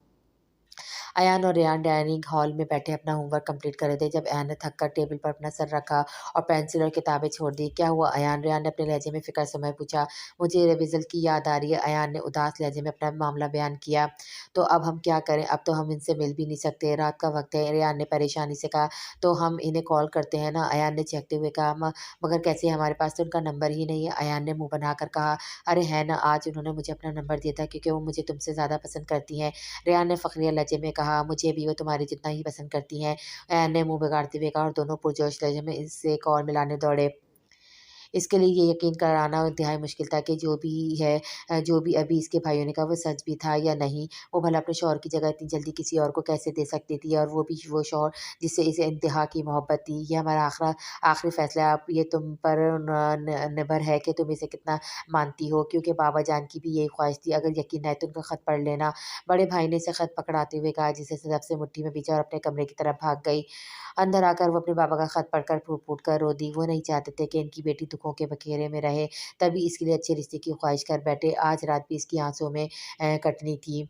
अयान और रेयान डाइनिंग हॉल में बैठे अपना होमवर्क कंप्लीट कर रहे थे जब अयान ने थक कर टेबल पर अपना सर रखा और पेंसिल और किताबें छोड़ दी। "क्या हुआ अयान?" रेयान ने अपने लहजे में फ़िक्र समय पूछा। "मुझे रिविज़ल की याद आ रही है," अयान ने उदास लहजे में अपना मामला बयान किया। "तो अब हम क्या करें? अब तो हम इनसे मिल भी नहीं सकते, रात का वक़्त है," रेयान ने परेशानी से कहा। "तो हम इन्हें कॉल करते हैं ना," अयान ने चहकते हुए कहा। मगर कैसे? हमारे पास तो उनका नंबर ही नहीं है," अयान ने मुँह बनाकर कहा। "अरे है ना, आज उन्होंने मुझे अपना नंबर दिया था क्योंकि वो मुझे तुमसे ज़्यादा पसंद करती हैं," रेयान ने फ़खरिया लहजे में कहा। "मुझे भी वो तुम्हारे जितना ही पसंद करती हैं," ऐन ने मुँह बिगाड़ते हुए कहा और दोनों पुरजोश लहजे में इससे कॉल मिलाने दौड़े। इसके लिए ये यकीन कराना इंतहाई मुश्किल था कि जो भी अभी इसके भाइयों ने कहा वो सच भी था या नहीं। वो भला अपने शौहर की जगह इतनी जल्दी किसी और को कैसे दे सकती थी और वो भी वो शौहर जिससे इसे इंतहा की मोहब्बत थी। ये हमारा आखिरी फ़ैसला है, अब ये तुम पर निर्भर है कि तुम इसे कितना मानती हो, क्योंकि बाबा जान की भी यही ख़्वाहिश थी। अगर यकीन आए तो उनका ख़त पढ़ लेना। बड़े भाई ने इसे ख़त पकड़ाते हुए कहा, जिसे झट से मुट्ठी में भींचा और अपने कमरे की तरफ भाग गई। अंदर आकर वो अपने बाबा का खत पढ़कर फूट-फूट कर रो दी। वो नहीं चाहते थे कि इनकी बेटी दुखों के बखेरे में रहे, तभी इसके लिए अच्छे रिश्ते की ख्वाहिश कर बैठे। आज रात भी इसकी आँसुओं में कटनी थी।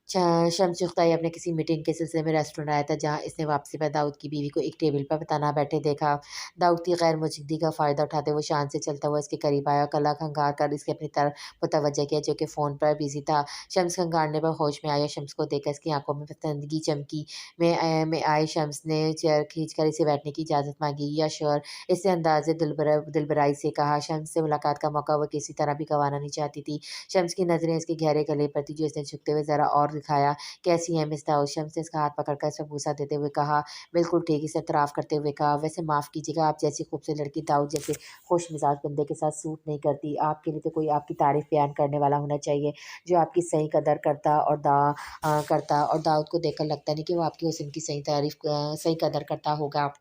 श शम्स जुग़्ताई अपने किसी मीटिंग के सिलसिले में रेस्टोरेंट आया था, जहाँ इसने वापसी पर दाऊद की बीवी को एक टेबल पर तना बैठे देखा। दाऊद की गैर मौजूदगी का फ़ायदा उठाते हुए शान से चलता हुआ इसके करीब आया, गला खंगार कर इसके अपनी तरफ मुतवज्जह किया, जो कि फ़ोन पर बिज़ी था। शम्स खंगारने पर होश में आया। शम्स को देखकर इसकी आँखों में पसंदगी चमकी। में आए शम्स ने चेयर खींचकर इसे बैठने की इजाज़त माँगी। या श्योर, इसने अंदाज़े दिलबराई से कहा। शम्स से मुलाकात का मौका वो किसी तरह भी गँवाना नहीं चाहती थी। शम्स की नज़रें इसके गहरे गले पर थी, जो इसने झुकते हुए ज़रा और दिखाया। "कैसी हैं मिस दाऊद?" शम्स ने इसका हाथ पकड़कर इसे बूसा देते हुए कहा। "बिल्कुल ठीक," इसने इतराफ़ करते हुए कहा। "वैसे माफ़ कीजिएगा, आप जैसी खूबसूरत लड़की दाऊद जैसे खुशमिज़ाज बंदे के साथ सूट नहीं करती। आपके लिए तो कोई आपकी तारीफ़ बयान करने वाला होना चाहिए, जो आपकी सही कदर करता और दाऊद को देखकर लगता नहीं कि वो आपके हुस्न की सही कदर करता होगा।"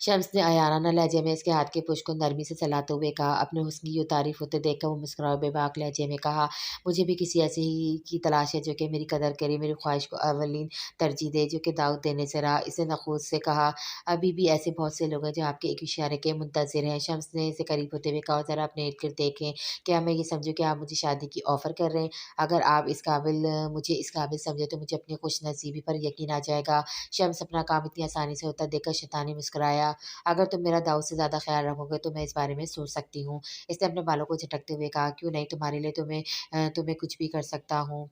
शम्स ने अयानाना लहजे में इसके हाथ के पुश को नरमी से चलाते हुए कहा। अपने हुस्न की यूँ तारीफ़ होते देखकर वो मुस्कुराए और बेबाक लहजे में कहा, "मुझे भी किसी ऐसे ही की तलाश है जो कि मेरी कदर करे, मेरी ख्वाहिश को अव्वलीन तरजीह दे," जो कि दाऊद देने से रहा। इसने नखुश से कहा, "अभी भी ऐसे बहुत से लोग हैं जो आपके एक इशारे के मुंतज़िर हैं।" शम्स ने इसे करीब होते हुए कहा, "ज़रा अपने इर्द-गिर्द देखें। क्या मैं ये समझूँ कि आप मुझे शादी की ऑफ़र कर रहे हैं? अगर आप मुझे इस काबिल समझे तो मुझे अपनी खुशनसीबी पर यकीन आ जाएगा।" शम्स अपना काम इतनी आसानी से होता देखकर शैतानी मुस्कुराया। "अगर तुम मेरा दाऊद से ज़्यादा ख़्याल रखोगे तो मैं इस बारे में सोच सकती हूँ," इसने अपने बालों को झटकते हुए कहा। "क्यों नहीं, तुम्हारे लिए तुम्हें कुछ भी कर सकता हूँ।"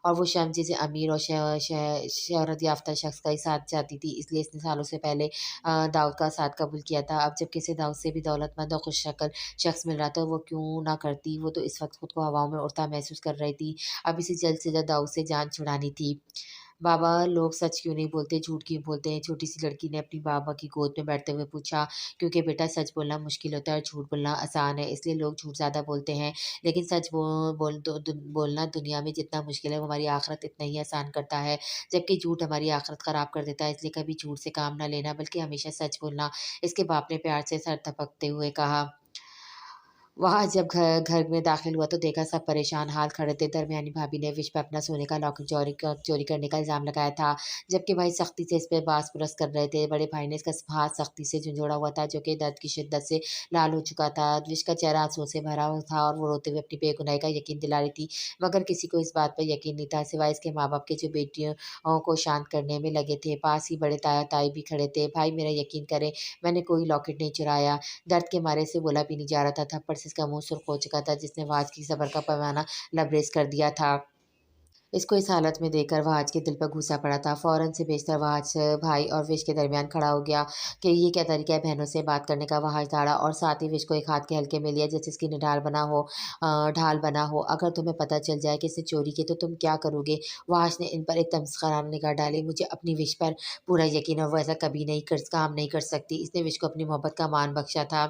और वो शम्स जिसे अमीर और शोहरत याफ़्ता शख़्स का ही साथ चाहती थी, इसलिए इसने सालों से पहले दाऊद का साथ कबूल किया था। अब जब किसी दाऊद से भी दौलतमंद और खुशशक्ल शख़्स मिल रहा था, वो क्यों ना करती। वो तो इस वक़्त खुद को हवाओं में उड़ता महसूस कर रही थी। अब इसे जल्द से जल्द दाऊद से जान छुड़ानी थी। "बाबा, लोग सच क्यों नहीं बोलते, झूठ क्यों बोलते हैं?" छोटी-सी लड़की ने अपनी बाबा की गोद में बैठते हुए पूछा। "क्योंकि बेटा सच बोलना मुश्किल होता है और झूठ बोलना आसान है, इसलिए लोग झूठ ज़्यादा बोलते हैं। लेकिन सच बो बोल दो दु बोलना दुनिया में जितना मुश्किल है, वो हमारी आखिरत इतना ही आसान करता है। जबकि झूठ हमारी आखिरत ख़राब कर देता है, इसलिए कभी झूठ से काम ना लेना, बल्कि हमेशा सच बोलना," इसके बाप ने प्यार से सर थपकते हुए कहा। वहाँ जब घर में दाखिल हुआ तो देखा सब परेशान हाल खड़े थे। दरमियानी भाभी ने विश पे अपना सोने का लॉकेट चोरी करने का इल्ज़ाम लगाया था, जबकि भाई सख्ती से इस पे बास-पुरस कर रहे थे। बड़े भाई ने इसका हाथ सख्ती से झंझोड़ा हुआ था, जो कि दर्द की शिद्दत से लाल हो चुका था। विश का चेहरा आँसुओं से भरा हुआ था और वो रोते हुए अपनी बेगुनाही का यकीन दिला रही थी, मगर किसी को इस बात पर यकीन नहीं था, सिवाय इसके माँ-बाप के, जो बेटियों को शांत करने में लगे थे। पास ही बड़े ताया-ताई भी खड़े थे। भाई मेरा यकीन करें, मैंने कोई लॉकेट नहीं चुराया। दर्द के मारे से बोला भी नहीं जा रहा था। थप्पड़ से इसका मुँह सुर्ख हो चुका था, जिसने वाज की सब्र का पैमाना लबरेज कर दिया था। इसको इस हालत में देखकर वहाज के दिल पर घूसा पड़ा था। फ़ौरन से बेशतर वहाज भाई और विश के दरमियान खड़ा हो गया कि ये क्या तरीका है बहनों से बात करने का। वहाज दौड़ा और साथ ही विश को एक हाथ के हल्के में लिया, जैसे इसकी निढाल बना हो ढाल बना हो। अगर तुम्हें पता चल जाए कि इसने चोरी की तो तुम क्या करोगे? वहाज ने इन पर एक तमस्खराना निगाह डाली। मुझे अपनी विश पर पूरा यकीन है, वो ऐसा कभी नहीं कर काम नहीं कर सकती। इसने विश को अपनी मोहब्बत का मान बख्शा था।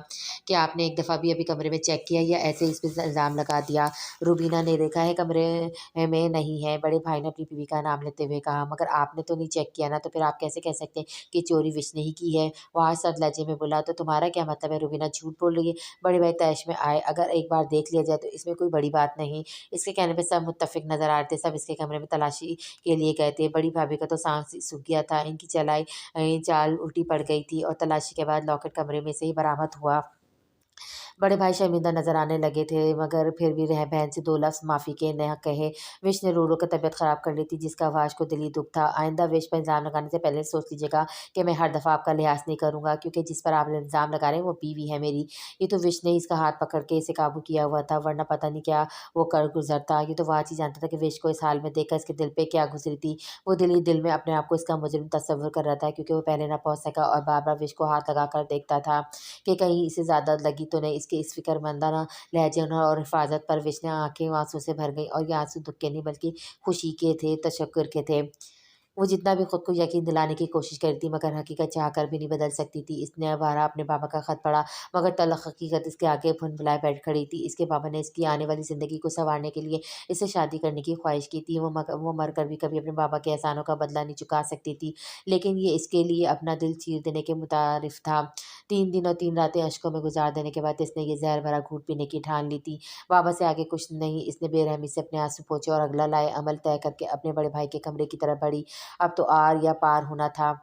क्या आपने एक दफ़ा भी अभी कमरे में चेक किया या ऐसे ही इस पे इल्ज़ाम लगा दिया? रूबीना ने देखा है कमरे में नहीं है, बड़े भाई ने अपनी बीवी का नाम लेते हुए कहा। मगर आपने तो नहीं चेक किया ना, तो फिर आप कैसे कह सकते हैं कि चोरी विश ने ही की है? वहाज सद लहजे में बोला, तो तुम्हारा क्या मतलब है? रूबीना झूठ बोल रही है। बड़े भाई तैश में आए, अगर एक बार देख लिया जाए तो इसमें कोई बड़ी बात नहीं। इसके कहने पे सब मुत्तफ़िक नज़र आ रहे थे, सब इसके कमरे में तलाशी के लिए गए थे। बड़ी भाभी का तो साँस ही सूख गया था, इनकी चाल उल्टी पड़ गई थी और तलाशी के बाद लॉकेट कमरे में से ही बरामद हुआ। बड़े भाई शर्मिंदा नज़र आने लगे थे, मगर फिर भी रह बहन से 2 लफ्ज़ माफ़ी के न कहे। विश ने रो-रो कर तबीयत ख़राब कर ली थी, जिसका वाश को दिली दुःख था। आइंदा विश पर इल्ज़ाम लगाने से पहले सोच लीजिएगा कि मैं हर दफ़ा आपका लिहाज़ नहीं करूँगा, क्योंकि जिस पर आप इल्ज़ाम लगा रहे हैं वो बीवी है मेरी। ये तो विश ने ही इसका हाथ पकड़ के इसे काबू किया हुआ था, वरना पता नहीं क्या वो कर गुज़रता। ये तो वाज ही जानता था कि विश को इस हाल में देखकर इसके दिल पे क्या गुज़री थी। वो दिल ही दिल में अपने आप को इसका मुज़रिम तस्वुर कर रहा था, क्योंकि वो पहले ना पहुँच सका और बार-बार विश को हाथ लगाकर देखता था कि कहीं इसे ज़्यादा लगी तो नहीं। इसके इस फ़िक्रमंदाना लहजे और हिफ़ाज़त पर विश ने आँखें आँसू से भर गईं, और ये आँसू दुःख के नहीं बल्कि खुशी के थे, तशक्कुर के थे। वो जितना भी खुद को यकीन दिलाने की कोशिश करी थी, मगर हकीकत चाह कर भी नहीं बदल सकती थी। इसने बारहा अपने पापा का ख़त पढ़ा, मगर तल्ख़ हकीकत इसके आगे भुन-भुलाए बैठ खड़ी थी। इसके पापा ने इसकी आने वाली ज़िंदगी को सँवारने के लिए इससे शादी करने की ख़्वाहिश की थी। वो मर कर भी कभी अपने पापा के एहसानों का बदला नहीं चुका सकती थी, लेकिन ये इसके लिए अपना दिल चीर देने के मुतारिफ़ था। 3 दिन और 3 रातें अश्कों में गुज़ार देने के बाद इसने ये ज़हर भरा घूँट पीने की ठान ली थी। बाबा से आगे कुछ नहीं, इसने बेरहमी से अपने आँसू पोंछे और अगला लाए अमल तय करके अपने बड़े भाई के कमरे की तरफ बढ़ी। अब तो आर या पार होना था।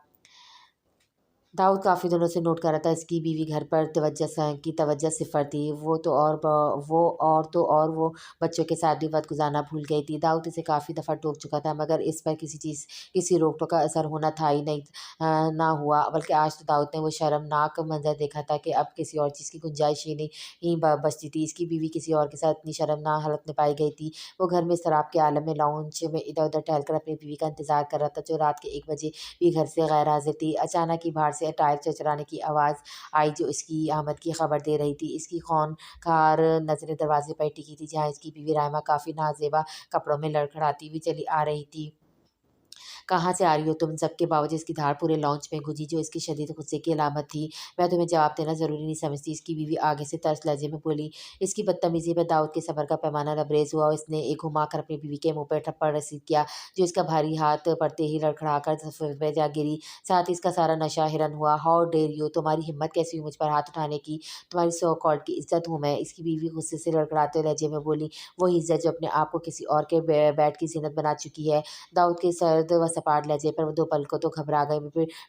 दाऊद काफ़ी दिनों से नोट कर रहा था, इसकी बीवी घर पर तवज्जो सिफ़र थी। वो बच्चों के साथ भी वक़्त गुज़ारना भूल गई थी। दाऊद इसे काफ़ी दफ़ा टोक चुका था, मगर इस पर किसी रोक-टोक का असर होना था ही नहीं। ना हुआ, बल्कि आज तो दाऊद ने वो शर्मनाक मंज़र देखा था कि अब किसी और चीज़ की गुंजाइश ही ब बचती थी। इसकी बीवी किसी और के साथ इतनी शर्मनाक हालत में पाई गई थी। वो घर में शराब के आलम में लाउंज में इधर-उधर टहलकर अपनी बीवी का इंतज़ार कर रहा था, जो रात के 1 बजे भी घर से गैर हाज़िर थी। अचानक ही बाहर से टायर चरचराने की आवाज़ आई, जो इसकी आमद की खबर दे रही थी। इसकी खूंखार नज़रें दरवाज़े पर टिकी थी, जहाँ इसकी बीवी राइमा काफ़ी नाज़ेबा कपड़ों में लड़खड़ाती हुई चली आ रही थी। कहाँ से आ रही हो तुम? सबके बावजूद इसकी धाड़ पूरे लॉन्च में गूंजी, जो इसकी शदीद गुस्से की अलामत थी। मैं तुम्हें जवाब देना ज़रूरी नहीं समझती, इसकी बीवी आगे से तरस लहजे में बोली। इसकी बदतमीज़ी पर दाऊद के सब्र का पैमाना लबरेज हुआ और इसने एक घुमाकर अपनी बीवी के मुँह पर थप्पड़ रसीद किया, जो इसका भारी हाथ पड़ते ही लड़खड़ाकर ज़मीन पे जा गिरी। साथ ही इसका सारा नशा हिरन हुआ। How dare you! तुम्हारी हिम्मत कैसी हुई मुझ पर हाथ उठाने की? तुम्हारी सो कॉल्ड की इज़्ज़त हूँ मैं। इसकी बीवी गुस्से से लड़खड़ाते लहजे में बोली। वही इज़्ज़त जो अपने आप को किसी और के बैट की ज़ीनत बना चुकी है। दाऊद के सर्द व सपाट लहजे पर वो 2 पल को तो घबरा गए,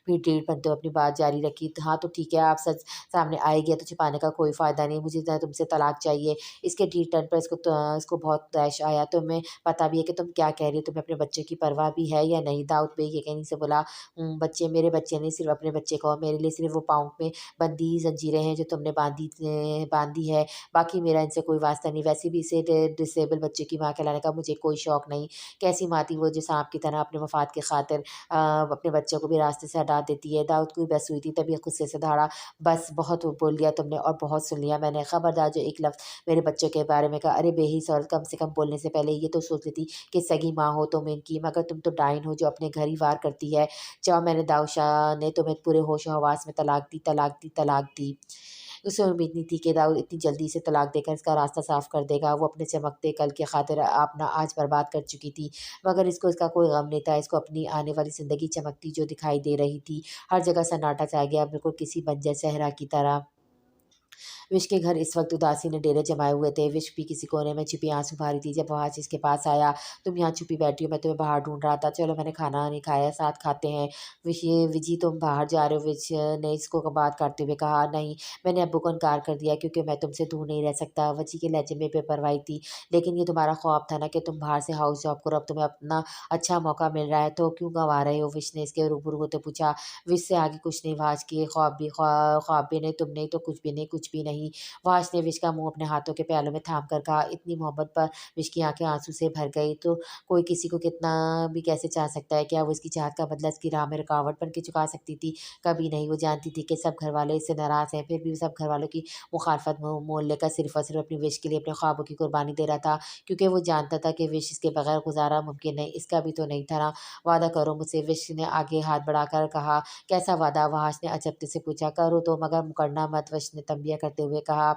फिर टेढ़ बनते हुए अपनी बात जारी रखी। हाँ, तो ठीक है, आप सच सामने आ ही गया तो छिपाने का कोई फ़ायदा नहीं। मुझे ना तुमसे तलाक चाहिए। इसके ढीठ टन पर इसको बहुत तैश आया। तुम्हें पता भी है कि तुम क्या कह रही हो? तुम्हें अपने बच्चे की परवाह भी है या नहीं? दाऊद बेयकीनी से बोला, बच्चे मेरे बच्चे नहीं, सिर्फ़ अपने बच्चे कहो। मेरे लिए सिर्फ़ वो पाँव में बंधी ज़ंजीरें हैं जो तुमने बाँधी है। बाकी मेरा इनसे कोई वास्ता नहीं। वैसे भी इसे डिसेबल बच्चे की माँ कहलाने का मुझे कोई शौक नहीं। कैसी माँ थी वो, जो सांप की तरह अपने मफाद की खातिर अपने बच्चों को भी रास्ते से हटा देती है। दाऊद को भी बस हुई थी, तभी गुस्से से दहाड़ा, बस बहुत बोल लिया तुमने और बहुत सुन लिया मैंने। खबरदार जो एक लफ्ज़ मेरे बच्चों के बारे में कहा। अरे बेहिस औरत, कम से कम बोलने से पहले ये तो सोच लेती कि सगी माँ हो तुम इनकी, मगर तुम तो डायन हो जो अपने घर ही वार करती है। जाओ, मैंने दाऊद शाह ने तुम्हें पूरे होश-ओ-हवास में तलाक दी, तलाक दी, तलाक दी। उसे उम्मीद नहीं थी कि दाऊद इतनी जल्दी से तलाक देकर इसका रास्ता साफ़ कर देगा। वो अपने चमकते कल की खातिर अपना आज बर्बाद कर चुकी थी, मगर इसको इसका कोई गम नहीं था। इसको अपनी आने वाली ज़िंदगी चमकती जो दिखाई दे रही थी। हर जगह सन्नाटा छा गया, बिल्कुल किसी बंजर सहरा की तरह। विश के घर इस वक्त उदासी ने डेरे जमाए हुए थे। विश भी किसी कोने में छिपी आंसू भा रही थी जब वहाज इसके पास आया। तुम यहाँ छुपी बैठी हो, मैं तुम्हें बाहर ढूंढ रहा था। चलो, मैंने खाना नहीं खाया, साथ खाते हैं। विश ये विजी तुम बाहर जा रहे हो? विश ने इसको बात करते हुए कहा। नहीं, मैंने अब्बू को इनकार कर दिया क्योंकि मैं तुमसे दूर नहीं रह सकता। वजी के लहजे में बेपरवाही थी। लेकिन ये तुम्हारा ख्वाब था ना कि तुम बाहर से हाउस जॉब करो। अब तुम्हें अपना अच्छा मौका मिल रहा है तो क्यों गंवा रहे हो? विश ने इसके रूबरू होते पूछा। विश से आगे कुछ नहीं वाज की, ख्वाब भी नहीं, तुम नहीं तो कुछ भी नहीं, कुछ भी नहीं। वाज ने विश का मुंह अपने हाथों के प्यालों में थाम कर कहा। इतनी मोहब्बत पर विश की आंखें आंसू से भर गई। तो कोई किसी को कितना भी कैसे चाह सकता है? क्या वो इसकी चाहत का बदला इसकी राह में रुकावट बन के चुका सकती थी? कभी नहीं। वो जानती थी कि सब घर वाले इससे नाराज हैं, फिर भी सब घर वालों की मुखालफत मोल लेकर सिर्फ और सिर्फ अपनी विश के लिए अपने ख्वाबों की कुर्बानी दे रहा था, क्योंकि वो जानता था कि विश इसके बगैर गुजारा मुमकिन नहीं। इसका भी तो नहीं था ना। वादा करो मुझसे, विश ने आगे हाथ बढ़ाकर कहा। कैसा वादा? वहाज ने अचंभे से पूछा। करो तो मगर मुकरना मत, विश ने तंबिया करते हुए कहा।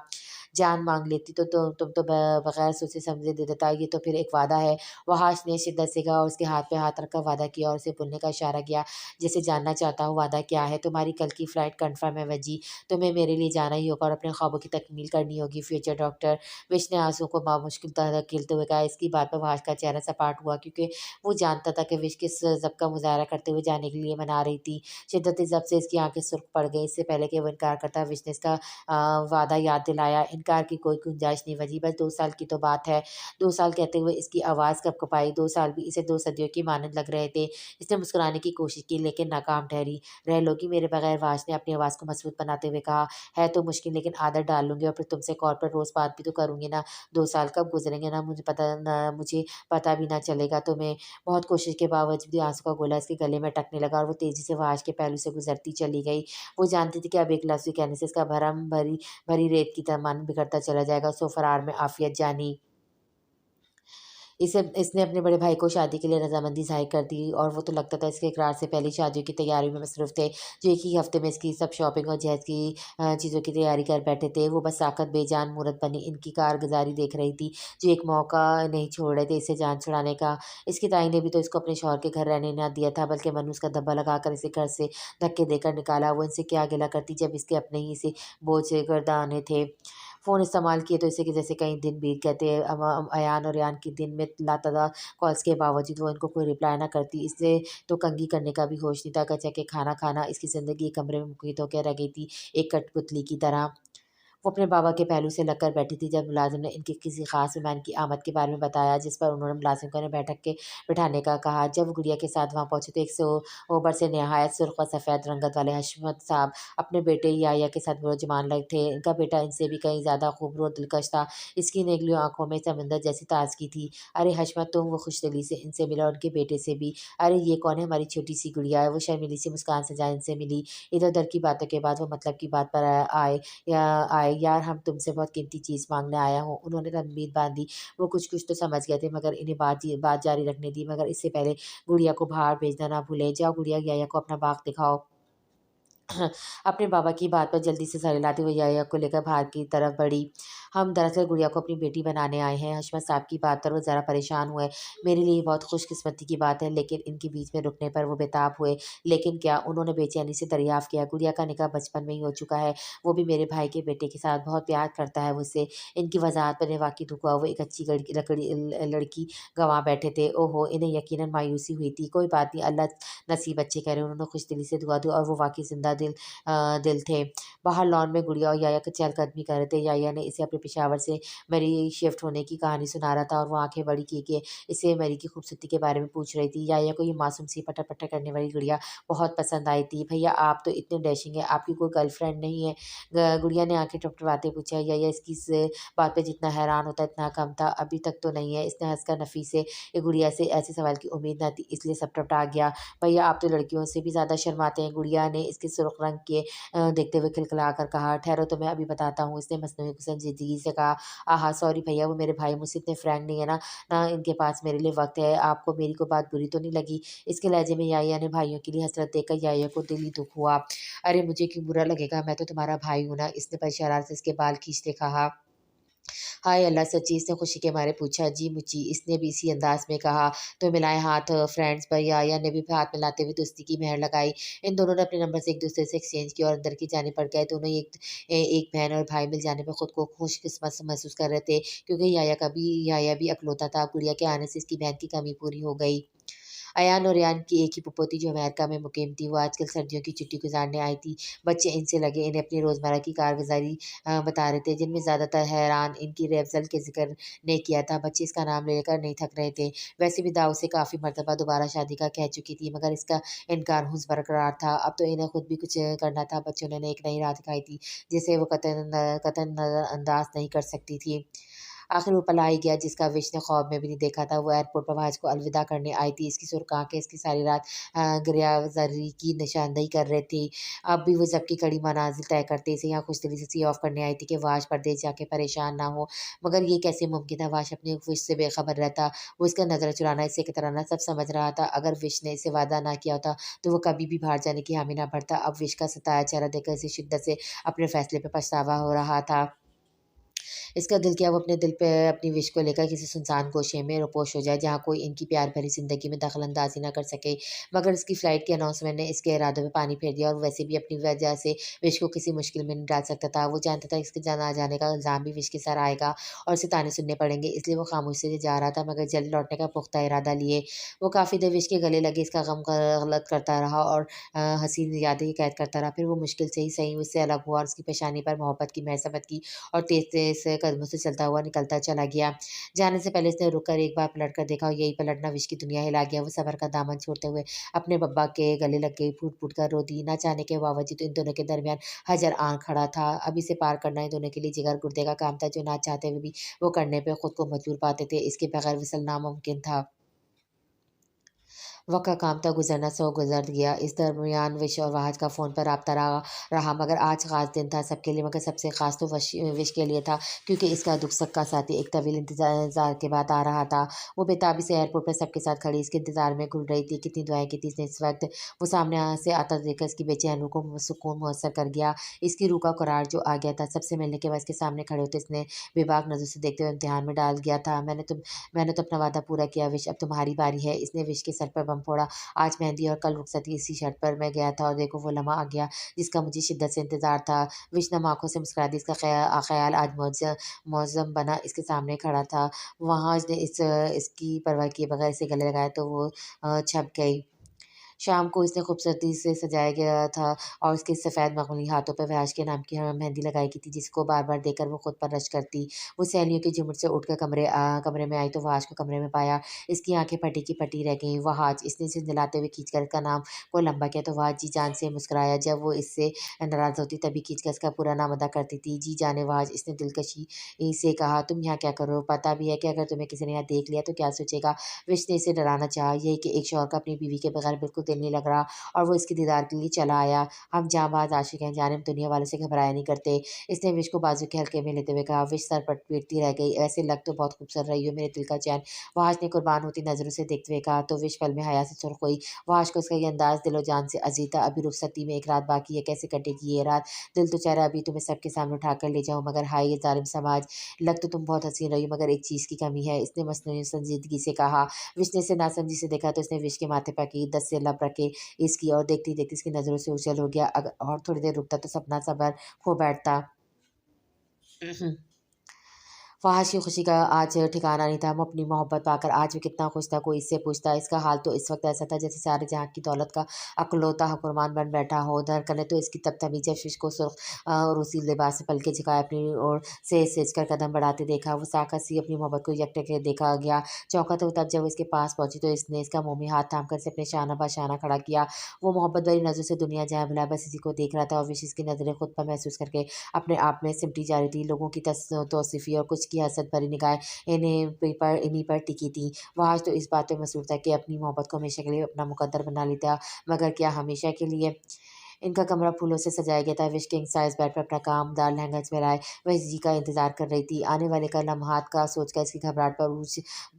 जान मांग लेती तो तुम तो बगैर सोचे समझे दे देता, ये तो फिर एक वादा है। वहाज ने शिद्दत से कहा और उसके हाथ पे हाथ रखकर वादा किया और उसे बोलने का इशारा किया जैसे जानना चाहता हूँ। वादा क्या है? तुम्हारी कल की फ्लाइट कन्फर्म है वजी। तुम्हें मेरे लिए जाना ही होगा और अपने ख्वाबों की तकमील करनी होगी, फ्यूचर डॉक्टर। विश ने आंसू को बामुश्किल तरह खेलते हुए कहा। इसकी बात पर वहाज का चेहरा सपाट हुआ, क्योंकि वो जानता था कि विश किस जब का मुजाहरा करते हुए जाने के लिए मना रही थी। शिद्दत जब से इसकी आंखें सुर्ख पड़ गई। इससे पहले कि वो इनकार करता, विश ने इसका वादा याद दिलाया। इनकार की कोई गुंजाइश नहीं वजी, बस 2 साल की तो बात है। 2 साल कहते हुए इसकी आवाज़ कँप-कँपाई। 2 साल भी इसे 2 सदियों की मानद लग रहे थे। इसने मुस्कुराने की कोशिश की लेकिन नाकाम ठहरी। रह लोगी मेरे बगैर? वाज ने अपनी आवाज़ को मजबूत बनाते हुए कहा। है तो मुश्किल, लेकिन आदत डाल लूँगी और फिर तुमसे कॉल पर रोज़ बात भी तो करूँगी ना। 2 साल कब गुज़रेंगे ना मुझे पता भी ना चलेगा तुम्हें। बहुत कोशिश के बावजूद भी आँसू का गोला इसके गले में अटकने लगा और वो तेज़ी से वाज के पहलू से गुज़रती चली गई। वो जानती थी कि अब एक लफ्ज़ भी कहने से इसका भरम भरी भरी रेत की तरह मन बिगड़ता चला जाएगा। सो फरार में आफ़ियत जानी। इसे इसने अपने बड़े भाई को शादी के लिए रज़ामंदी ज़ाहिर कर दी और वो तो लगता था इसके इकरार से पहले शादियों की तैयारी में मसरूफ़ थे, जो एक ही हफ़्ते में इसकी सब शॉपिंग और जहेज़ की चीज़ों की तैयारी कर बैठे थे। वो बस साक़त बेजान मूरत बनी इनकी कारगुज़ारी देख रही थी, जो एक मौका नहीं छोड़ रहे थे इससे जान छुड़ाने का। इसकी ताई ने भी तो इसको अपने शौहर के घर रहने ना दिया था, बल्कि मनु उसका धब्बा लगाकर इसे घर से धक्के देकर निकाला। वो इनसे क्या गिला करती जब इसके अपने ही इसे बोझ से गर्दाने थे। फ़ोन इस्तेमाल किए तो इसे कि जैसे कई दिन बीत गए थे। अयान और रेयान के दिन में लातादार कॉल्स के बावजूद वो इनको कोई रिप्लाई ना करती। इससे तो कंघी करने का भी होश नहीं था। कचा के खाना खाना इसकी ज़िंदगी एक कमरे में मुक़य्यद होकर रह गई थी, एक कठपुतली की तरह। वो अपने बाबा के पहलू से लगकर बैठी थी जब मुलाज़िम ने इनके किसी ख़ास मेहमान की आमद के बारे में बताया, जिस पर उन्होंने मुलाज़िम को इन्हें बैठक के बिठाने का कहा। जब गुड़िया के साथ वहाँ पहुँचे तो एक सौ ओबर से नहायत सुर्ख़ और सफ़ेद रंगत वाले हशमत साहब अपने बेटे याया के साथ विराजमान लगे थे। इनका बेटा इनसे भी कहीं ज़्यादा खूबसूरत और दिलकश था। इसकी नेगली आँखों में समंदर जैसी ताज़गी थी। अरे हशमत, तुम? वो खुशदिली से इनसे मिला और उनके बेटे से भी। अरे ये कौन है? हमारी छोटी-सी गुड़िया है। वो शर्मीली सी मुस्कान से इनसे मिली। इधर-उधर की बातों के बाद वो मतलब की बात पर आए। यार, हम तुमसे बहुत कीमती चीज़ माँगने आया हूँ। उन्होंने तनबीह बाँधी। वो कुछ-कुछ तो समझ गए थे मगर इन्हें बात जारी रखने दी, मगर इससे पहले गुड़िया को बाहर भेजना ना भूलें। जाओ गुड़िया, याया को अपना बाग दिखाओ। अपने बाबा की बात पर जल्दी से सर हिलाते हुए याया को लेकर बाहर की तरफ बढ़ी। हम दरअसल गुड़िया को अपनी बेटी बनाने आए हैं। हशमत साहब की बात पर वो ज़रा परेशान हुए। मेरे लिए बहुत खुशकिस्मती की बात है, लेकिन इनके बीच में रुकने पर वो बेताब हुए। लेकिन क्या? उन्होंने बेचैनी से दरियाफ़्त किया। गुड़िया का निकाह बचपन में ही हो चुका है। वो भी मेरे भाई के बेटे के साथ बहुत प्यार करता है मुझसे। इनकी वज़ाहत पर वाक़ई दुःख हुआ। वो एक अच्छी लड़की गँवा बैठे थे। ओहो! इन्हें यकीनन मायूसी हुई थी। कोई बात नहीं, अल्लाह नसीब अच्छे करे। उन्होंने खुशदिली से दुआ दी और वो वाक़ई ज़िंदा दिल थे। बाहर लॉन में गुड़िया और याया चहलकदमी कर रहे थे। याया ने इसे अपने पेशावर से मेरी शिफ्ट होने की कहानी सुना रहा था और वो आँखें बड़ी की के इसे मेरी की खूबसूरती के बारे में पूछ रही थी। याया को ये मासूम सी पटर-पटर करने वाली गुड़िया बहुत पसंद आई थी। भैया, आप तो इतने डैशिंग हैं, आपकी कोई गर्लफ्रेंड नहीं है? गुड़िया ने आँखें टपटपाते पूछा। याया इसकी इस बात पे जितना हैरान होता इतना कम था। अभी तक तो नहीं है। इसने हँसकर नफ़ीस से गुड़िया से ऐसे सवाल की उम्मीद न थी, इसलिए सब टपटा गया। भैया, आप तो लड़कियों से भी ज़्यादा शर्माते हैं। गुड़िया ने इसके सुर्ख रंग के देखते हुए खिलखिला कर कहा। ठहरो, तो मैं अभी बताता हूँ, इसने मसनूई संजीदगी से कहा। आहा, सॉरी भैया, वो मेरे भाई मुझसे इतने फ्रैंक नहीं है ना इनके पास मेरे लिए वक़्त है। आपको मेरी कोई बात बुरी तो नहीं लगी? इसके लहजे में याया ने भाइयों के लिए हसरत देखकर याया को दिली दुःख हुआ। अरे मुझे क्यों बुरा लगेगा? मैं तो तुम्हारा भाई हूँ ना, इसने बड़ी शरारत से इसके बाल खींचते कहा। हाय अल्लाह सच्ची, इसने खुशी के मारे पूछा। जी मुच्ची, इसने भी इसी अंदाज में कहा। तो मिलाए हाथ फ्रेंड्स। भैया या ने भी हाथ मिलाते हुए दोस्ती की मेहर लगाई। इन दोनों ने अपने नंबर से एक दूसरे से एक्सचेंज किया और अंदर की जाने पड़ गए। दोनों ही एक बहन और भाई मिल जाने पर खुद को खुशकिस्मत महसूस कर रहे थे, क्योंकि याया भी अकलौता था। गुड़िया के आने से इसकी बहन की कमी पूरी हो गई। अयान और रेयान की एक ही फूफो थी जो अमेरिका में मुकीम थी। वो आजकल सर्दियों की छुट्टी गुजारने आई थी। बच्चे इनसे लगे इन्हें अपनी रोज़मर्रा की कारगुज़ारी बता रहे थे, जिनमें ज़्यादातर हैरान इनकी रेफज़ल के ज़िक्र ने किया था। बच्चे इसका नाम लेकर नहीं थक रहे थे। वैसे भी दाऊ से काफ़ी मर्तबा दोबारा शादी का कह चुकी थी, मगर इसका इनकार हुज़ बरकरार था। अब तो इन्हें खुद भी कुछ करना था। बच्चों ने एक नई राह दिखाई थी, जिसे वो कतई नज़रअंदाज नहीं कर सकती थी। आखिर वो पला ही गया जिसका विश ने ख्वाब में भी नहीं देखा था। वो एयरपोर्ट पर वहाज को अलविदा करने आई थी। इसकी सुर्ख आँखें इसकी सारी रात गिरयाज़री की निशानदेही कर रही थी। अब भी वो जब की कड़ी मनाजिल तय करते इसे यहाँ खुशदिली से सी ऑफ करने आई थी कि वाश परदेस जाके परेशान ना हो। मगर ये कैसे मुमकिन था? वाश अपने विश से बेखबर रहता। वो इसका नज़र चुराना, इसे कतराना सब समझ रहा था। अगर विश ने इसे वादा ना किया होता तो वो कभी भी बाहर जाने की हामी ना भरता। अब विश का सताया चेहरा देखकर इसे शिद्दत से अपने फैसले पे पछतावा हो रहा था। इसका दिल किया वो अपने दिल पे अपनी विश को लेकर किसी सुनसान गोशे में रुपोश हो जाए, जहाँ कोई इनकी प्यार भरी ज़िंदगी में दखल-अंदाज़ी ना कर सके। मगर इसकी फ़्लाइट के अनाउंसमेंट ने इसके इरादों पे पानी फेर दिया और वैसे भी अपनी वजह से विश को किसी मुश्किल में नहीं डाल सकता था। वो जानता था इसके ना जाने का इल्ज़ाम भी विश के सर आएगा और इसे ताने सुनने पड़ेंगे, इसलिए वो खामोशी से जा रहा था, मगर जल्द लौटने का पुख्ता इरादा लिए। वो काफ़ी देर विश के गले लगे इसका गम गलत करता रहा और हसीन यादें कैद करता रहा। फिर वो मुश्किल से ही सही उससे अलग हुआ और उसकी पेशानी पर मोहब्बत की महसबत की और तेज़-तेज़ कदमों से चलता हुआ निकलता चला गया। जाने से पहले इसने रुक कर एक बार पलट कर देखा और यही पलटना विश की दुनिया हिला गया। वो सब्र का दामन छोड़ते हुए अपने बब्बा के गले लग गई, फूट-फूट कर रो दी। ना चाहने के बावजूद इन दोनों के दरमियान हज़र आन खड़ा था। अब इसे पार करना इन दोनों के लिए जिगर गुर्दे का काम था, जो ना चाहते हुए भी वो करने पे खुद को मजबूर पाते थे। इसके बगैर विसल नामुमकिन था। वक़्त का काम था गुज़रना, सो गुज़र गया। इस दरमियान विश और वहाज का फ़ोन पर राब्ता रहा, मगर आज ख़ास दिन था सबके लिए, मगर सबसे ख़ास तो विश के लिए था, क्योंकि इसका दुख-सुख का साथी एक तवील इंतज़ार के बाद आ रहा था। वो बेताबी से एयरपोर्ट पर सबके साथ खड़ी इसके इंतज़ार में घुल रही थी। कितनी दुआएँ की थी इसने इस वक़्त। वो सामने से आता देखकर इसकी बेचैन रूह को सुकून मुयस्सर कर गया। इसकी रूह का करार जो आ गया था, सबसे मिलने के बाद इसके सामने खड़े होते इसने बेबाक नज़र से देखते हुए इम्तिहान में डाल दिया था। मैंने तो अपना वादा पूरा किया विश, अब तुम्हारी बारी है। इसने विश के सर पर बम फोड़ा। आज मेहंदी और कल रुखसती, इसी शर्त पर मैं गया था और देखो वो लम्हा आ गया जिसका मुझे शिद्दत से इंतज़ार था। विश नम आँखों से मुस्कुरा दी। इसका ख़याल आज मौज़म बना इसके सामने खड़ा था। वहाँ इसने इसकी परवाह किए बगैर इसे गले लगाया तो वो छप गई। शाम को इसे खूबसूरती से सजाया गया था और उसके सफ़ेद मखमली हाथों पे वहश के नाम की मेहंदी लगाई की थी, जिसको बार-बार देखकर वो खुद पर रश करती। वो सहेलियों के झुंड से उठकर कमरे में आई तो वहाज को कमरे में पाया। इसकी आँखें फटी की फटी रह गईं। वहाज, इसने इसे दिलाते हुए खींचकर इसका नाम को लंबा किया तो वहाज जी जान से मुस्कुराया। जब वो इससे नाराज़ होती तभी खींचकर इसका पूरा नाम अदा करती थी। जी जाने वहाज, इसने दिलकशी से कहा, तुम यहाँ क्या कर रहे हो? पता भी है कि अगर तुम्हें किसी ने यहाँ देख लिया तो क्या सोचेगा? विश ने इसे डराना चाहा, यही कि एक शौहर का अपनी बीवी के बगैर बिल्कुल दिल नहीं लग रहा और वो इसके दीदार के लिए चला आया। हम जांबाज़ आशिक हैं, जाने हम दुनिया वालों से घबराया नहीं करते। इसने विश को बाजू के हल्के में लेते हुए कहा, विश सर पीटती रह गई, ऐसे लग तो बहुत खूबसूरत रही हो मेरे दिल का चैन। वहाज ने कुर्बान होती नज़रों से देखते हुए कहा तो विश पल में हया से सुर्ख हुई। वहाज को उसका ये अंदाज दिलो जान से अजीज था। अभी रुखसती में एक रात बाकी है, कैसे कटेगी ये रात? दिल तो चाह रहा अभी तुम्हें सबके सामने उठा कर ले जाऊँ, मगर हाय ये ज़ालिम समाज। लग तो तुम बहुत हसीन रही हो, मगर एक चीज़ की कमी है, इसने मसनूई संजीदगी से कहा। विश ने इसे नासमझी से देखा तो इसने विश के माथे पर की 10 से लब रखे इसकी और देखते-देखते इसकी नज़रों से ओझल हो गया। अगर और थोड़ी देर रुकता तो सपना सबर खो बैठता। फ़हाश की खुशी का आज ठिकाना नहीं था। वो अपनी मोहब्बत पाकर आज भी कितना खुश था, कोई इससे पूछता। इसका हाल तो इस वक़्त ऐसा था जैसे सारे जहाँ की दौलत का अकलौता हुक्मरान बन बैठा हो। धड़कनें तो इसकी तब-तभी जब शीश को सुर्ख़ रूसी लिबास में पलकें झुकाए अपनी ओर सेज-सेज कर कदम बढ़ाते देखा। वो साक़त-सी अपनी मोहब्बत को यकटके देखा गया। चौंका तो तब जब वो इसके पास पहुँची तो इसने इसका मोमी हाथ थाम कर इसे अपने शाना बशाना खड़ा किया। वो मोहब्बत भरी नज़रों से दुनिया जहाँ बुलाए बस इसी को देख रहा था और विश इसकी नज़रें खुद पर महसूस करके अपने आप में सिमटी जा रही थी। लोगों की तौसीफ़ी और कुछ की हसद भरी निगाहें इन्हीं पर टिकी थीं। वो आज तो इस बात पे मसरूफ़ था कि अपनी मोहब्बत को हमेशा के लिए अपना मुकद्दर बना लेता, मगर क्या हमेशा के लिए? इनका कमरा फूलों से सजाया गया था। विश किंग साइज़ बेड पर अपना कामदार लहंगा चढ़ाए वह जी का इंतज़ार कर रही थी। आने वाले का लम्हात का सोचकर इसकी घबराहट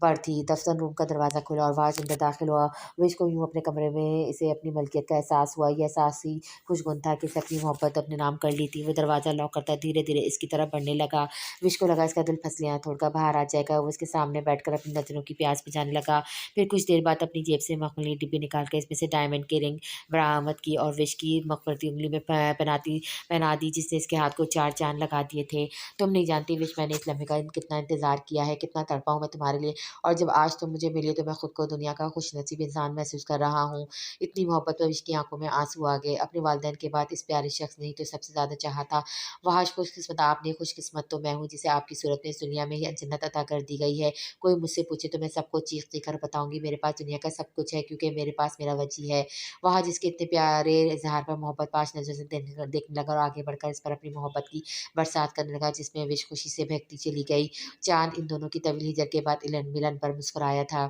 पर थी। दफ्तर रूम का दरवाज़ा खुला और वाज अंदर दाखिल हुआ। विश को यूँ अपने कमरे में इसे अपनी मलकियत का एहसास हुआ। ये एहसास ही खुशगुन था कि इसे अपनी मोहब्बत अपने नाम कर ली थी। वो दरवाज़ा लॉक करता धीरे-धीरे इसकी तरफ बढ़ने लगा। विश को लगा इसका दिल फिसलियाँ तोड़कर बाहर आ जाएगा। वो इसके सामने बैठकर अपनी नज़रों की प्यास बुझाने लगा। फिर कुछ देर बाद अपनी जेब से मखमली डिब्बी निकाल कर इसमें से डायमंड की रिंग बरामद की और विश की मखमली उंगली में पहना दी, जिससे इसके हाथ को 4 चाँद लगा दिए थे। तुम नहीं जानती विश, मैंने इस लम्हे का कितना इंतज़ार किया है, कितना तड़पा हूँ मैं तुम्हारे लिए, और जब आज तुम मुझे मिली तो मैं खुद को दुनिया का खुशनसीब इंसान महसूस कर रहा हूँ। इतनी मोहब्बत में विश की आँखों में आँसू आ गए। अपने वालिदैन के बाद इस प्यारे शख्स ने ही तो सबसे ज़्यादा चाहा था। वाह! खुशकिस्मत आपने, खुशकिस्मत तो मैं हूँ जिसे आपकी सूरत में इस दुनिया में ही जन्नत अता कर दी गई है। कोई मुझसे पूछे तो मैं सबको चीख-चीख कर बताऊँगी, मेरे पास दुनिया का सब कुछ है क्योंकि मेरे पास मेरा वजी है। वहाँ जिसके इतने प्यारे इज़हार पर मोहब्बत पाश नज़र से देखने लगा और आगे बढ़कर इस पर अपनी मोहब्बत की बरसात करने लगा, जिसमें विश खुशी से बहकती चली गई। चाँद इन दोनों की तवील हिजर के बाद मिलन पर मुस्कुराया था।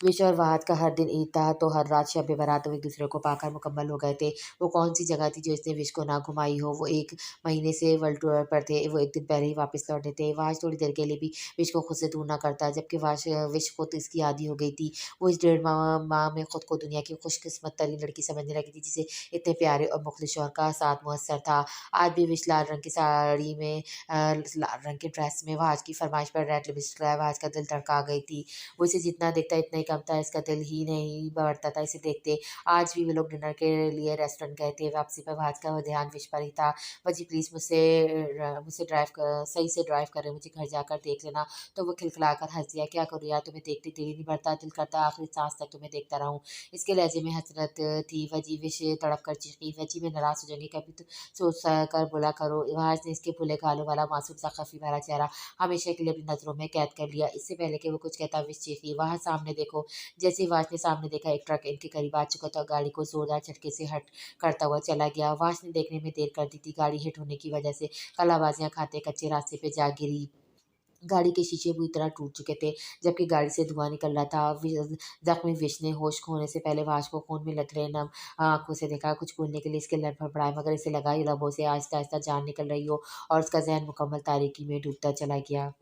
विश और वहाद का हर दिन ईद था, तो हर रात शब बारात वो एक-दूसरे को पाकर मुकम्मल हो गए थे। वो कौन-सी जगह थी जो इसने विश को ना घुमाई हो। वो 1 महीने से वर्ल्ड टूर पर थे, वो 1 दिन पहले ही वापस लौटे थे। वाश थोड़ी देर के लिए भी विश को खुद से दूर ना करता, जबकि विश खुद इसकी आदी हो गई थी। वो इस डेढ़ माह में खुद को दुनिया की खुशकिस्मत तरीन लड़की समझने लगी थी, जिसे इतने प्यारे और मुखलिस शौहर का साथ मुयस्सर था। आज भी विश लाल रंग की साड़ी में लाल रंग के ड्रेस में वहाज की फरमाइश पर रेड लिपस्टिक लगाए वहाज का दिल धड़का गई थी। वो इसे जितना देखता इतना ही कम था, इसका दिल ही नहीं बढ़ता था इसे देखते। आज भी वो लोग डिनर के लिए रेस्टोरेंट गए थे। वापसी पर भाज का वो ध्यान विश पर ही था। "वजी प्लीज़ मुझसे सही से ड्राइव कर रहे हो, मुझे घर जाकर देख लेना।" तो वो खिलखिलाकर हँस दिया। "क्या करूँ यार, तुम्हें देखते दिल ही नहीं भरता, दिल करता आखिरी साँस तक तुम्हें देखता रहूँ।" इसके लहज़े में हसरत थी। "वजी" विश तड़प कर चीखी, "वजी मैं नाराज़ हो जाऊँगी, कभी तो सोच कर बोला करो।" वहाज ने इसके फूले गालों वाला मासूम सा खफ़ी भरा चेहरा हमेशा के लिए अपनी नज़रों में कैद कर लिया। इससे पहले कि वो कुछ कहता विश चीखी, "वहाँ सामने देखो।" जैसे ही वाश ने सामने देखा, एक ट्रक इनके करीब आ चुका था और गाड़ी को जोरदार झटके से हट करता हुआ चला गया। वाश ने देखने में देर कर दी थी। गाड़ी हिट होने की वजह से कलाबाजियाँ खाते कच्चे रास्ते पे जा गिरी। गाड़ी के शीशे बुरी तरह टूट चुके थे, जबकि गाड़ी से धुआँ निकल रहा था। जख्मी विश ने होश खोने से पहले वाश को खून में लथड़े नम आँखों से देखा। कुछ बोलने के लिए इसके लब फड़फड़ाए, मगर इसे लगा ही लबों से आहिस्ता-आहिस्ता जान निकल रही हो और उसका ज़हन मुकम्मल तारीकी में डूबता चला गया।